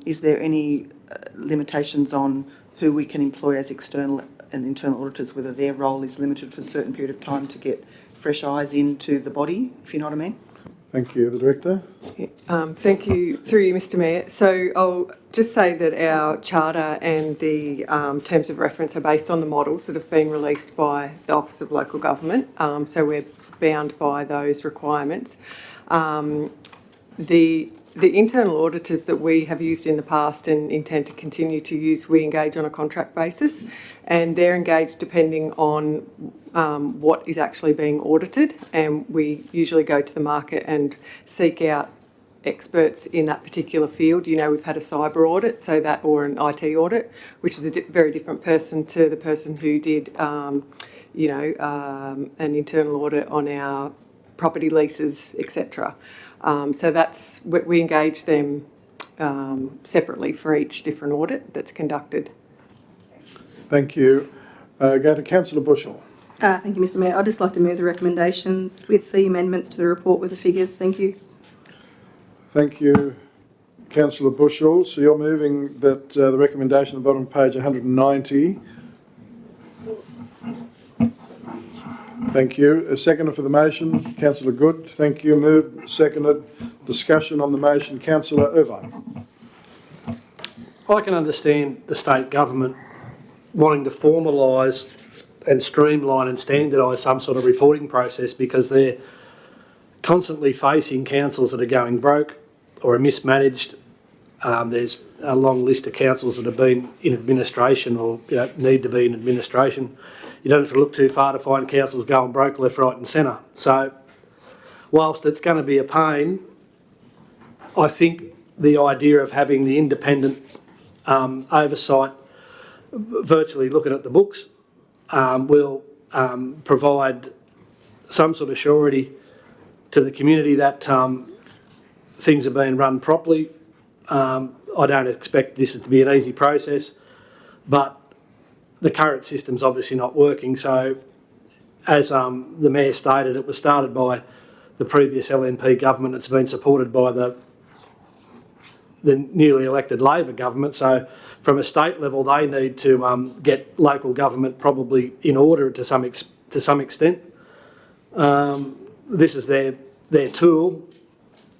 Is there any limitations on who we can employ as external and internal auditors, whether their role is limited to a certain period of time to get fresh eyes into the body, if you know what I mean? Thank you. The Director? Thank you, through you, Mr Mayor. So I'll just say that our charter and the terms of reference are based on the models that have been released by the Office of Local Government. So we're bound by those requirements. The internal auditors that we have used in the past and intend to continue to use, we engage on a contract basis, and they're engaged depending on what is actually being audited, and we usually go to the market and seek out experts in that particular field. You know, we've had a cyber audit, so that, or an IT audit, which is a very different person to the person who did, an internal audit on our property leases, etc. So that's, we engage them separately for each different audit that's conducted. Thank you. Go to Councillor Bushell. Thank you, Mr Mayor. I'd just like to move the recommendations with the amendments to the report with the figures. Thank you. Thank you, Councillor Bushell. So you're moving that the recommendation at the bottom of page 190. Thank you. A seconder for the motion, Councillor Good. Thank you. Moved, seconded. Discussion on the motion, Councillor Irvine. I can understand the state government wanting to formalise and streamline and standardise some sort of reporting process because they're constantly facing councils that are going broke or are mismanaged. There's a long list of councils that have been in administration or need to be in administration. You don't have to look too far to find councils going broke left, right and centre. So whilst it's going to be a pain, I think the idea of having the independent oversight, virtually looking at the books, will provide some sort of surety to the community that things are being run properly. I don't expect this to be an easy process, but the current system's obviously not working. So, as the Mayor stated, it was started by the previous LNP government. It's been supported by the newly elected Labor government. So, from a state level, they need to get local government probably in order to some extent. This is their tool.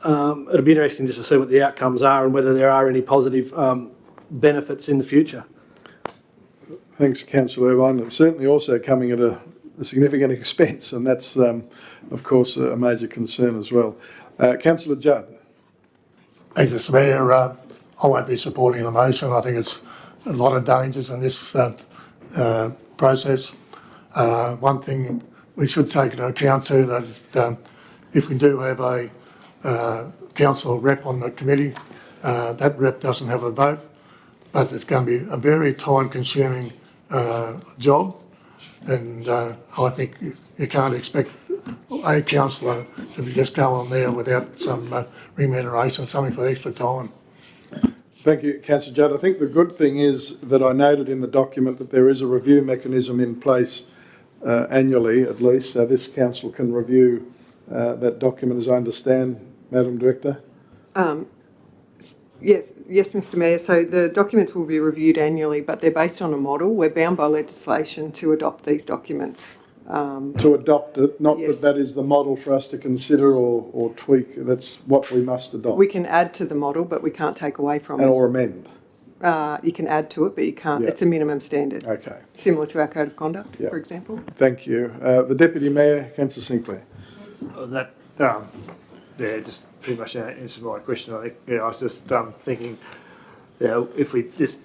It'll be interesting just to see what the outcomes are and whether there are any positive benefits in the future. Thanks, Councillor Irvine. It's certainly also coming at a significant expense, and that's, of course, a major concern as well. Councillor Judd. Thank you, Mr Mayor. I won't be supporting the motion. I think it's a lot of dangers in this process. One thing we should take into account too, that if we do have a council rep on the committee, that rep doesn't have a vote, but it's going to be a very time-consuming job, and I think you can't expect a councillor to just go on there without some remuneration, something for extra time. Thank you, Councillor Judd. I think the good thing is that I noted in the document that there is a review mechanism in place annually, at least, so this council can review that document, as I understand, Madam Director. Yes, Mr Mayor. So the documents will be reviewed annually, but they're based on a model. We're bound by legislation to adopt these documents. To adopt it, not yes. that is the model for us to consider or tweak. That's what we must adopt. We can add to the model, but we can't take away from it. Or amend. You can add to it, but you can't. Yeah. It's a minimum standard. Okay. Similar to our code of conduct, Yeah. for example. Thank you. The Deputy Mayor, Councillor Sinclair. Just pretty much answered my question. I think, I was just thinking, if we just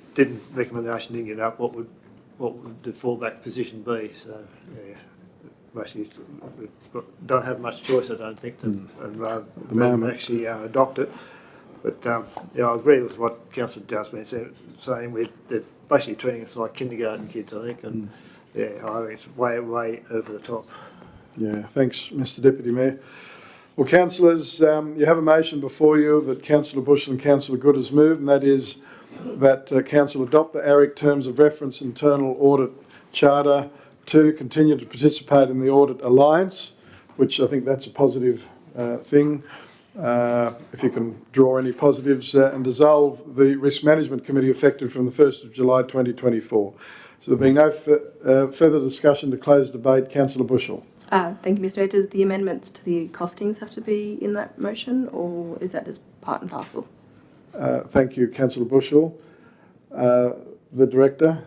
recommendation didn't get up, what would the fallback position be? So, basically, don't have much choice, I don't think, rather than actually adopt it. But I agree with what Councillor Dowsman said, saying they're basically treating us like kindergarten kids, I think, and I think it's way over the top. Yeah, thanks, Mr Deputy Mayor. Well, councillors, you have a motion before you that Councillor Bushell and Councillor Good has moved, and that is that Council adopt the ARIC Terms of Reference Internal Audit Charter to continue to participate in the Audit Alliance, which I think that's a positive thing. If you can draw any positives, and dissolve the Risk Management Committee effective from the 1st of July 2024. So there being no further discussion to close debate, Councillor Bushell. Thank you, Mr Mayor. Does the amendments to the costings have to be in that motion, or is that just part and parcel? Thank you, Councillor Bushell. The Director.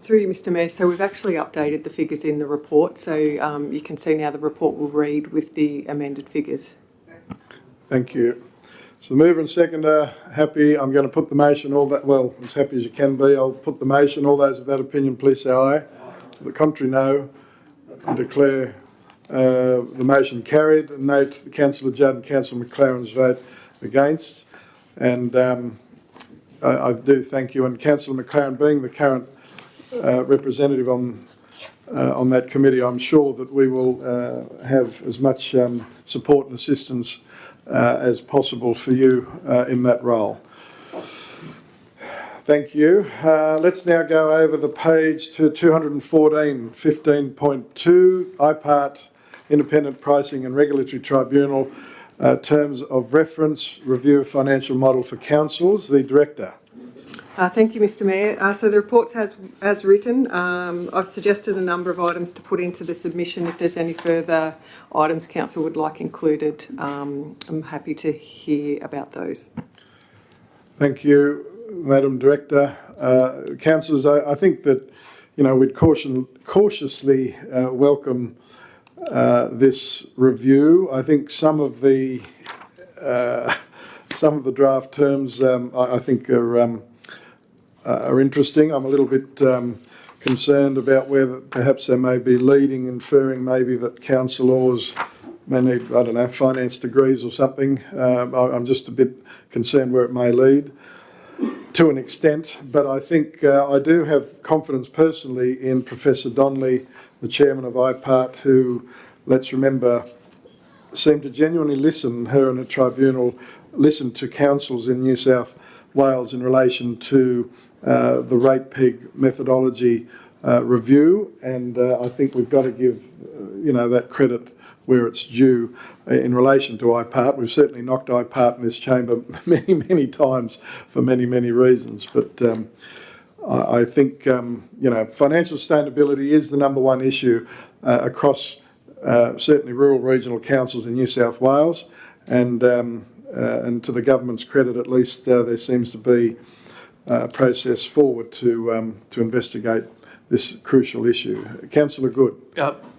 Through you, Mr Mayor. So we've actually updated the figures in the report. So you can see now the report will read with the amended figures. Thank you. So the mover and seconder happy. I'm going to put the motion, as happy as you can be. I'll put the motion. All those of that opinion, please say aye. To the contrary, no. I declare the motion carried. And note Councillor Judd and Councillor McLaren's vote against. And I do thank you. And Councillor McLaren, being the current representative on that committee, I'm sure that we will have as much support and assistance as possible for you in that role. Thank you. Let's now go over the page to 214, 15.2, IPART, Independent Pricing and Regulatory Tribunal, Terms of Reference, Review of Financial Model for Councils. The Director. Thank you, Mr Mayor. So the report's as written. I've suggested a number of items to put into the submission. If there's any further items Council would like included, I'm happy to hear about those. Thank you, Madam Director. Councillors, I think that we'd cautiously welcome this review. I think some of the draft terms I think are interesting. I'm a little bit concerned about whether perhaps they may be leading, inferring maybe that councillors may need, I don't know, finance degrees or something. I'm just a bit concerned where it may lead to an extent, but I think I do have confidence personally in Professor Donnelly, the chairman of IPART, who, let's remember, seemed to genuinely listen, her and the tribunal, listened to councils in New South Wales in relation to the rate peg methodology review, and I think we've got to give that credit where it's due in relation to IPART. We've certainly knocked IPART in this chamber many times for many reasons, but I think financial sustainability is the number one issue across certainly rural regional councils in New South Wales, and to the government's credit, at least there seems to be a process forward to investigate this crucial issue. Councillor Good.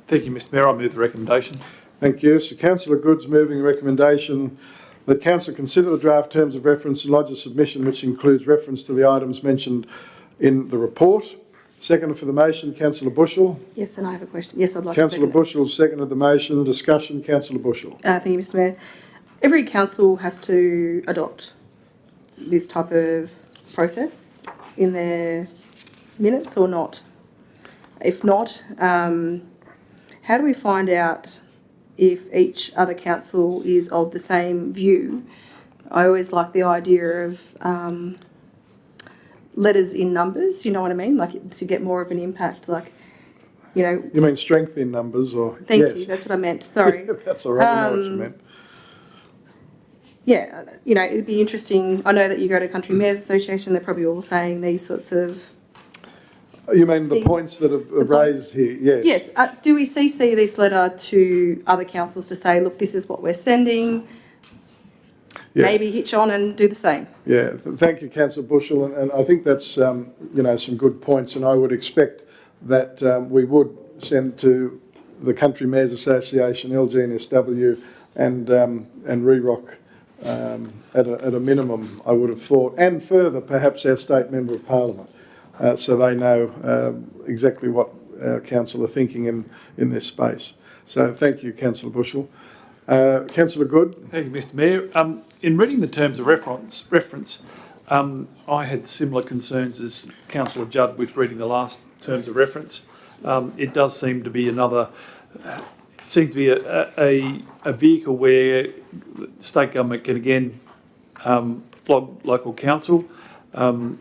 Thank you, Mr Mayor. I move the recommendation. Thank you. So Councillor Good's moving the recommendation that Council consider the draft terms of reference and lodge a submission which includes reference to the items mentioned in the report. Seconder for the motion, Councillor Bushell. Yes, and I have a question. Yes, I'd like Councillor to Bushell seconded the motion. Discussion, Councillor Bushell. Thank you, Mr Mayor. Every council has to adopt this type of process in their minutes or not? If not, how do we find out if each other council is of the same view I always like the idea of letters in numbers, you know what I mean? Like to get more of an impact, like, you know. You mean strength in numbers or? Thank yes. you, that's what I meant, sorry. That's all right, we know what you meant. Yeah, you know, it'd be interesting. I know that you go to Country Mayors Association, they're probably all saying these sorts of. You mean the things. points that are raised here? Yes. Yes, do we CC this letter to other councils to say, look, this is what we're sending? Yeah. Maybe hitch on and do the same. Yeah, thank you, Councillor Bushell, and I think that's you know, some good points, and I would expect that we would send to the Country Mayors Association, LGNSW, and REROC at a minimum, I would have thought, and further, perhaps our State Member of Parliament, so they know exactly what our council are thinking in this space. So thank you, Councillor Bushell. Councillor Good. Thank you, Mr Mayor. In reading the terms of reference, I had similar concerns as Councillor Judd with reading the last terms of reference. It does seem to be another, a vehicle where state government can again flog local council. I'm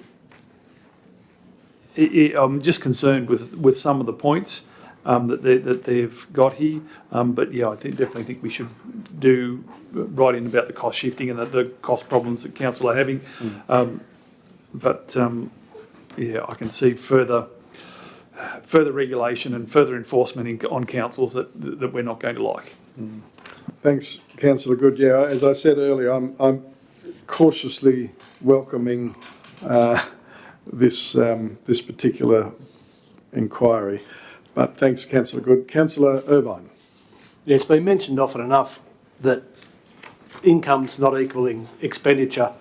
just concerned with some of the points that they've got here, but yeah, I definitely think we should do right in about the cost shifting and the cost problems that council are having. Yeah, I can see further regulation and further enforcement on councils that we're not going to like. Thanks, Councillor Good. Yeah, as I said earlier, I'm cautiously welcoming this particular inquiry. But thanks, Councillor Good. Councillor Irvine. Yeah, it's been mentioned often enough that income's not equaling expenditure,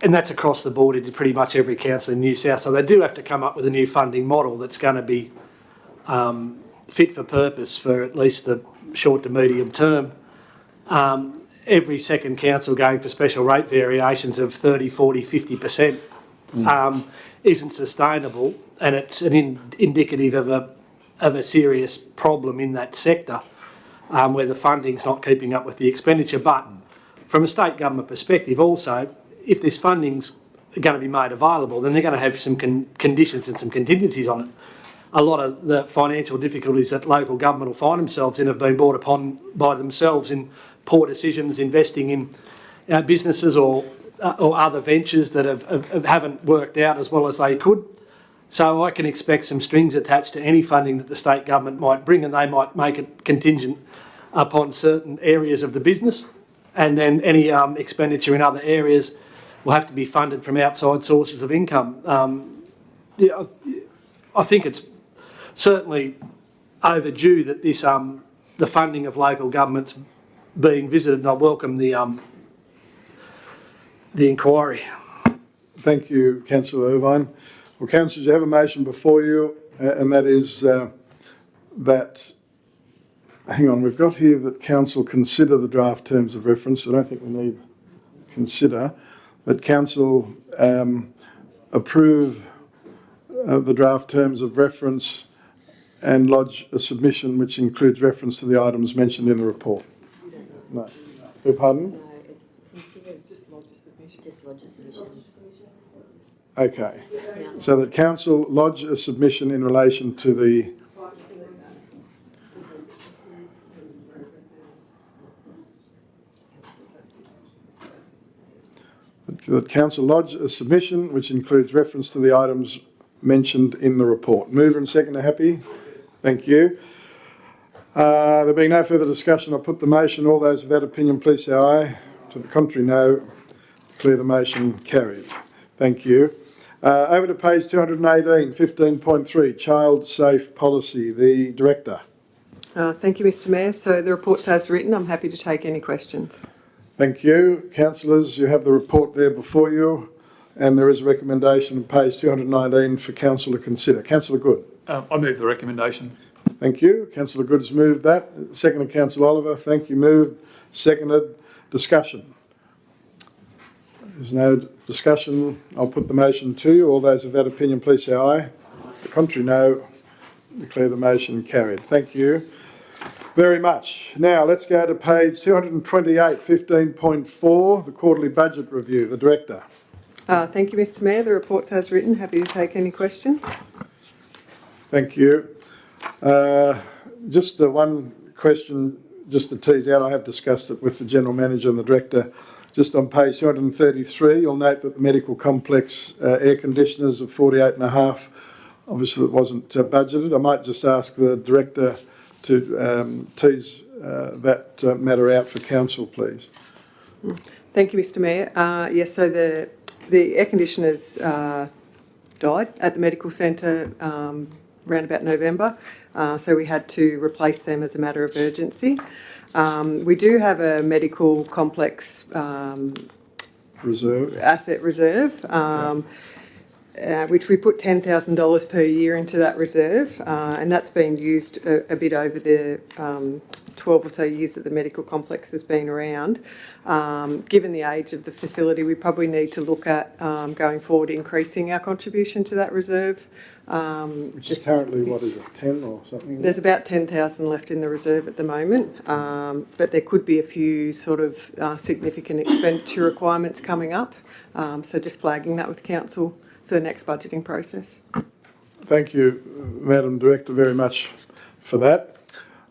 and that's across the board into pretty much every council in New South. So they do have to come up with a new funding model that's going to be fit for purpose for at least the short to medium term. Every second council going for special rate variations of 30, 40, 50% isn't sustainable, and it's indicative of a serious problem in that sector where the funding's not keeping up with the expenditure. But from a state government perspective also, if this funding's going to be made available, then they're going to have some conditions and some contingencies on it. A lot of the financial difficulties that local government will find themselves in have been brought upon by themselves in poor decisions, investing in businesses or other ventures that haven't worked out as well as they could. So I can expect some strings attached to any funding that the state government might bring, and they might make it contingent upon certain areas of the business, and then any expenditure in other areas will have to be funded from outside sources of income. Yeah, I think it's certainly overdue that this the funding of local governments being visited, and I welcome the inquiry. Thank you, Councillor Irvine. Well, councillors, you have a motion before you, and that is that, hang on, we've got here that council consider the draft terms of reference. I don't think we need consider, but council approve the draft terms of reference and lodge a submission which includes reference to the items mentioned in the report. No. Pardon? Just lodge a submission. Okay. So that council lodge a submission in relation to the that council lodge a submission which includes reference to the items mentioned in the report. Mover and seconder happy? Thank you. There being no further discussion, I'll put the motion. All those of that opinion, please say aye. To the contrary, no. Declare the motion carried. Thank you. Over to page 218, 15.3, Child Safe Policy. The Director. Thank you, Mr Mayor. So the report's as written. I'm happy to take any questions. Thank you. Councillors, you have the report there before you, and there is a recommendation on page 219 for council to consider. Councillor Good. I move the recommendation. Thank you. Councillor Good has moved that. Seconded, Councillor Oliver. Thank you. Moved. Seconded. Discussion. There's no discussion. I'll put the motion to you. All those of that opinion, please say aye. The contrary, no. Declare the motion carried. Thank you. very much. Now, let's go to page 228, 15.4, the quarterly budget review. The Director. Thank you, Mr Mayor. The report's as written. Happy to take any questions. Thank you. Just one question, just to tease out, I have discussed it with the General Manager and the Director. Just on page 233, you'll note that the medical complex air conditioners of 48.5, obviously it wasn't budgeted. I might just ask the Director to tease that matter out for Council, please. Thank you, Mr Mayor. Yes, so the air conditioners died at the medical centre around about November, so we had to replace them as a matter of urgency. We do have a medical complex asset reserve, which we put $10,000 per year into that reserve, and that's been used a bit over the 12 or so years that the medical complex has been around. Given the age of the facility, we probably need to look at going forward increasing our contribution to that reserve. Which is currently, what is it, 10 or something? There's about 10,000 left in the reserve at the moment, but there could be a few sort of significant expenditure requirements coming up. So just flagging that with Council for the next budgeting process. Thank you, Madam Director, very much for that.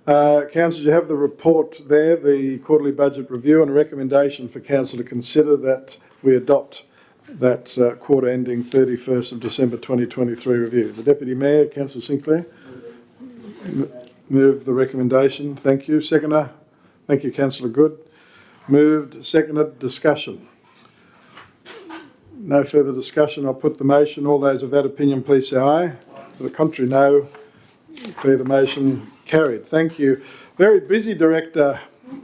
Council, you have the report there, the quarterly budget review, and a recommendation for Council to consider that we adopt that quarter ending 31st of December 2023 review. The Deputy Mayor, Councillor Sinclair. Move the recommendation. Thank you. Seconder. Thank you, Councillor Good. Moved. Seconded. Discussion. No further discussion. I'll put the motion. All those of that opinion, please say aye. To the contrary, no. Declare the motion carried. Thank you. Very busy Director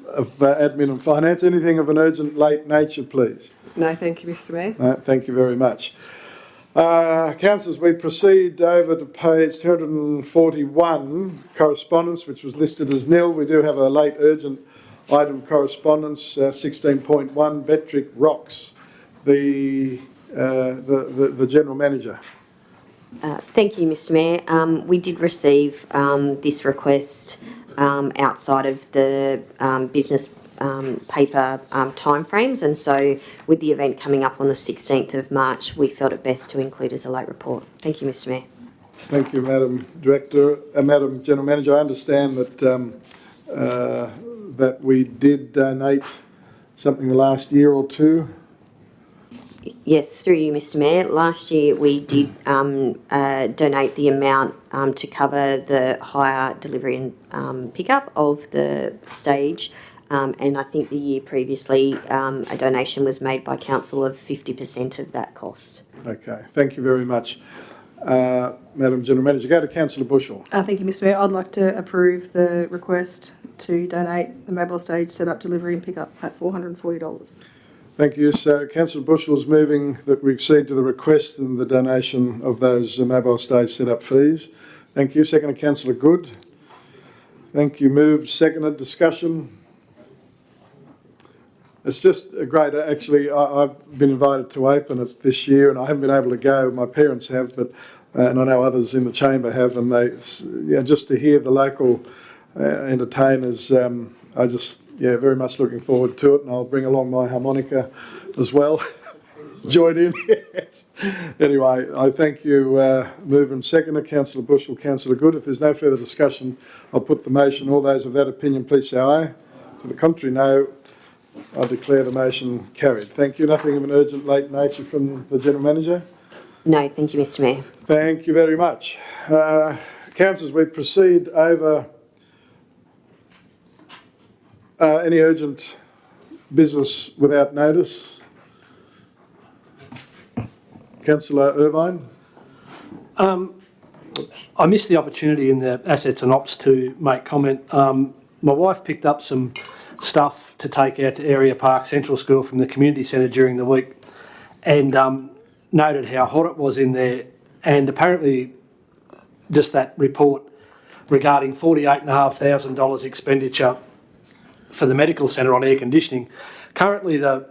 of Admin and Finance. Anything of an urgent late nature, please? No, thank you, Mr Mayor. No, thank you very much. Councillors, we proceed over to page 241, correspondence, which was listed as nil. We do have a late urgent item of correspondence, 16.1, Betrick Rocks. The General Manager. Thank you, Mr Mayor. We did receive this request outside of the business paper timeframes, and so with the event coming up on the 16th of March, we felt it best to include as a late report. Thank you, Mr Mayor. Thank you, Madam Director. Madam General Manager, I understand that that we did donate something the last year or two. Yes, through you, Mr Mayor. Last year we did donate the amount to cover the hire, delivery and pickup of the stage. And I think the year previously a donation was made by Council of 50% of that cost. Okay, thank you very much. Madam General Manager, go to Councillor Bushell. Thank you, Mr Mayor. I'd like to approve the request to donate the mobile stage set-up, delivery and pickup at $440. Thank you. So Councillor Bushell is moving that we accede to the request and the donation of those mobile stage set-up fees. Thank you. Second, Councillor Good. Thank you. Moved. Seconded. Discussion. It's just a great, actually, I've been invited to open it this year and I haven't been able to go. My parents have, but and I know others in the chamber have, and they, just to hear the local entertainers, I just, very much looking forward to it, and I'll bring along my harmonica as well. Join in, yes. Anyway, I thank you, mover and seconder, Councillor Bushell, Councillor Good. If there's no further discussion, I'll put the motion. All those of that opinion, please say aye. To the contrary, no. I declare the motion carried. Thank you. Nothing of an urgent late nature from the General Manager? No, thank you, Mr Mayor. Thank you very much. Councillors, we proceed over any urgent business without notice. Councillor Irvine. I missed the opportunity in the assets and ops to make comment. My wife picked up some stuff to take out to Area Park Central School from the community centre during the week, and noted how hot it was in there, and apparently just that report regarding $48,500 expenditure for the medical centre on air conditioning. Currently the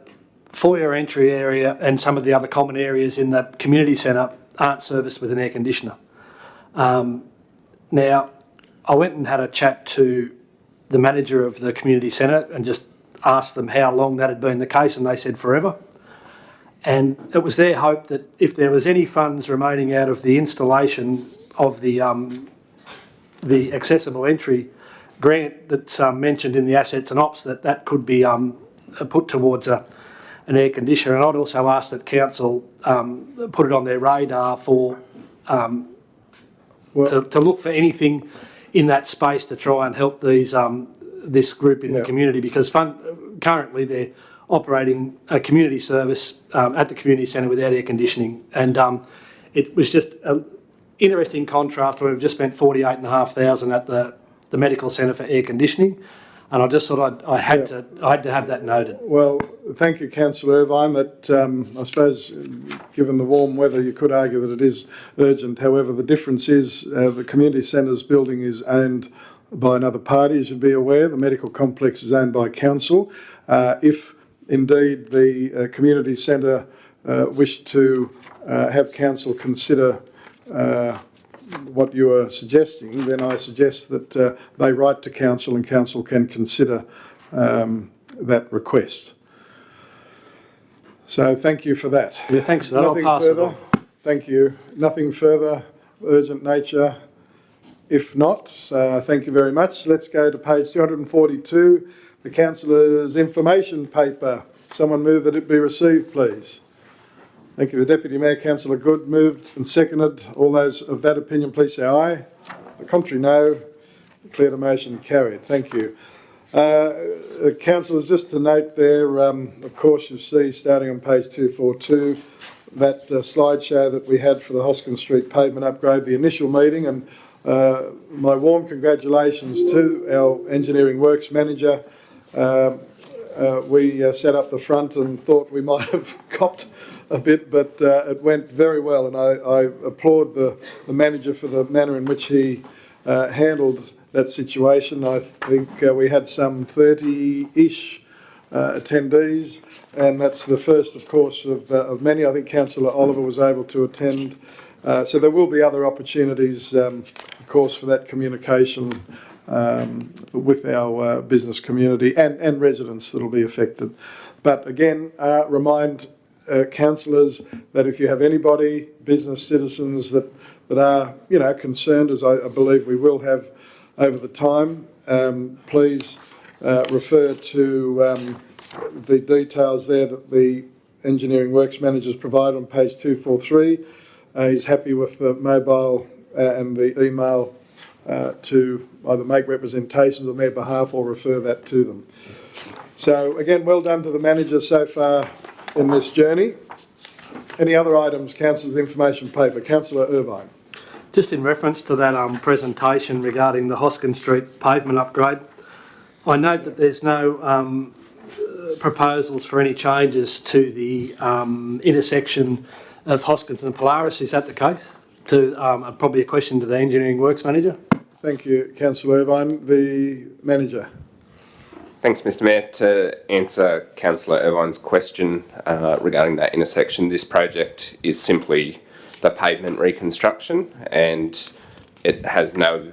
foyer entry area and some of the other common areas in the community centre aren't serviced with an air conditioner. Now, I went and had a chat to the manager of the community centre and just asked them how long that had been the case, and they said forever. And it was their hope that if there was any funds remaining out of the installation of the accessible entry grant that's mentioned in the assets and ops, that could be put towards an air conditioner. And I'd also ask that council put it on their radar for to look for anything in that space to try and help these this group in the community, because currently they're operating a community service at the community centre without air conditioning. And it was just an interesting contrast where we've just spent $48,500 at the medical centre for air conditioning, and I just thought I had to have that noted. Well, thank you, Councillor Irvine. That I suppose, given the warm weather, you could argue that it is urgent. However, the difference is the community centre's building is owned by another party, as you'd be aware. The medical complex is owned by council. If indeed the community centre wished to have council consider what you are suggesting, then I suggest that they write to council and council can consider that request. So thank you for that. Yeah, thanks for that. Nothing I'll pass it further. on. Thank you. Nothing further, urgent nature. If not, thank you very much. Let's go to page 242, the councillor's information paper. Someone move that it be received, please. Thank you. The Deputy Mayor, Councillor Good, moved and seconded. All those of that opinion, please say aye. The contrary, no. Declare the motion carried. Thank you. Councillors, just to note there, of course, you see, starting on page 242, that slideshow that we had for the Hoskin Street pavement upgrade, the initial meeting, and my warm congratulations to our engineering works manager. We set up the front and thought we might have copped a bit, but it went very well, and I applaud the manager for the manner in which he handled that situation. I think we had some 30-ish attendees, and that's the first, of course, of many. I think Councillor Oliver was able to attend. So there will be other opportunities, of course, for that communication with our business community and residents that will be affected. But again, remind councillors that if you have anybody, business citizens that are, concerned, as I believe we will have over the time, please refer to the details there that the engineering works managers provide on page 243. He's happy with the mobile and the email to either make representations on their behalf or refer that to them. So again, well done to the manager so far in this journey. Any other items, councillors' information paper? Councillor Irvine. Just in reference to that presentation regarding the Hoskin Street pavement upgrade, I note that there's no proposals for any changes to the intersection of Hoskins and Polaris. Is that the case? Probably a question to the engineering works manager. Thank you, Councillor Irvine. The manager. Thanks, Mr Mayor. To answer Councillor Irvine's question regarding that intersection, this project is simply the pavement reconstruction, and it has no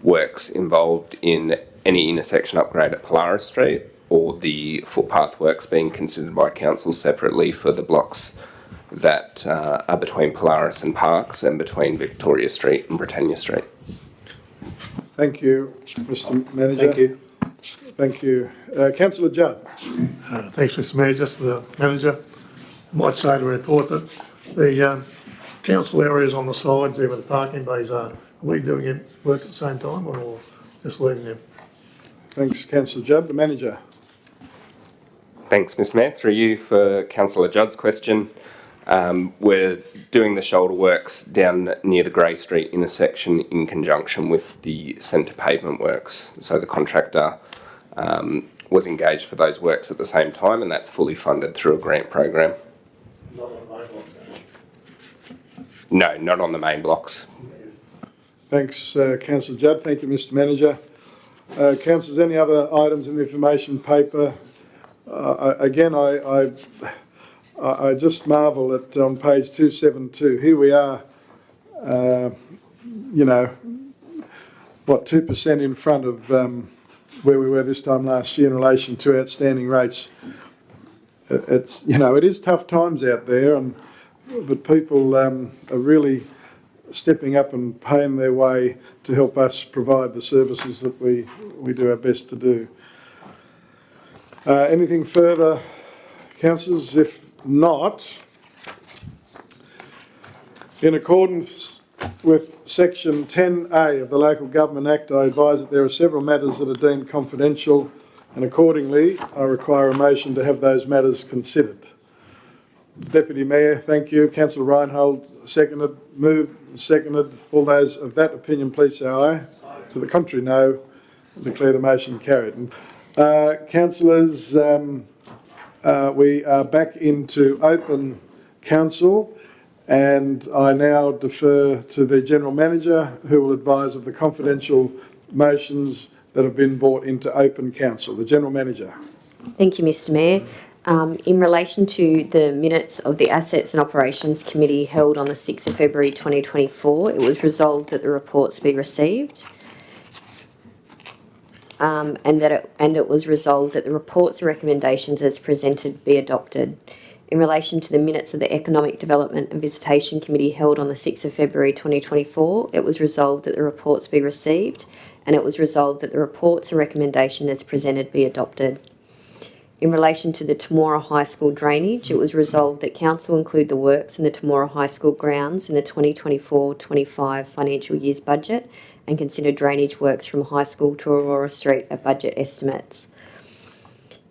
works involved in any intersection upgrade at Polaris Street or the footpath works being considered by council separately for the blocks that are between Polaris and Parks and between Victoria Street and Britannia Street. Thank you, Mr Manager. Thank you. Thank you. Councillor Judd. Thanks, Mr Mayor. Just to the manager, I might say to report that the council areas on the sides there where the parking bays are we doing it work at the same time or just leaving them? Thanks, Councillor Judd. The manager. Thanks, Mr Mayor. Through you for Councillor Judd's question. We're doing the shoulder works down near the Grey Street intersection in conjunction with the centre pavement works. So the contractor was engaged for those works at the same time, and that's fully funded through a grant program. Not on the main blocks. No, not on the main blocks. Thanks, Councillor Judd. Thank you, Mr Manager. Councillors, any other items in the information paper? Again, I just marvel at on page 272. Here we are, 2% in front of where we were this time last year in relation to outstanding rates. It's, it is tough times out there, but people are really stepping up and paying their way to help us provide the services that we do our best to do. Anything further, councillors? If not, in accordance with Section 10A of the Local Government Act, I advise that there are several matters that are deemed confidential, and accordingly I require a motion to have those matters considered. Deputy Mayor, thank you. Councillor Reinhold, seconded. Moved, seconded. All those of that opinion, please say aye. To the contrary, no. I declare the motion carried. Councillors, we are back into open council, and I now defer to the General Manager, who will advise of the confidential motions that have been brought into open council. The General Manager. Thank you, Mr Mayor. In relation to the minutes of the Assets and Operations Committee held on the 6th of February 2024, it was resolved that the reports be received, and it was resolved that the reports and recommendations as presented be adopted. In relation to the minutes of the Economic Development and Visitation Committee held on the 6th of February 2024, it was resolved that the reports be received, and it was resolved that the reports and recommendation as presented be adopted. In relation to the Temora High School drainage, it was resolved that Council include the works in the Temora High School grounds in the 2024-25 financial year's budget and consider drainage works from High School to Aurora Street at budget estimates.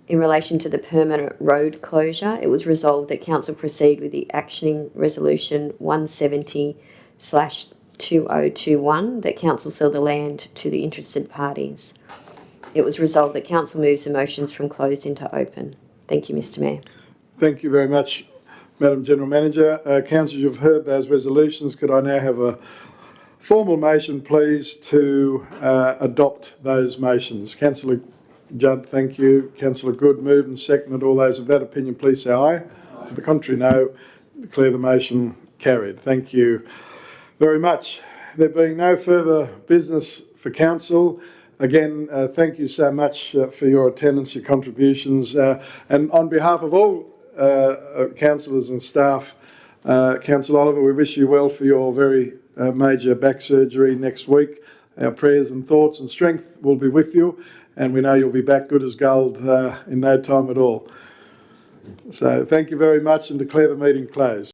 In relation to the permanent road closure, it was resolved that Council proceed with the actioning resolution 170/2021, that Council sell the land to the interested parties. It was resolved that Council moves the motions from closed into open. Thank you, Mr Mayor. Thank you very much, Madam General Manager. Councillors, you've heard those resolutions. Could I now have a formal motion, please, to adopt those motions? Councillor Judd, thank you. Councillor Good, moved and seconded. All those of that opinion, please say aye. To the contrary, no. Declare the motion carried. Thank you very much. There being no further business for Council, again, thank you so much for your attendance, your contributions, and on behalf of all councillors and staff, Councillor Oliver, we wish you well for your very major back surgery next week. Our prayers and thoughts and strength will be with you, and we know you'll be back good as gold in no time at all. So thank you very much, and declare the meeting closed.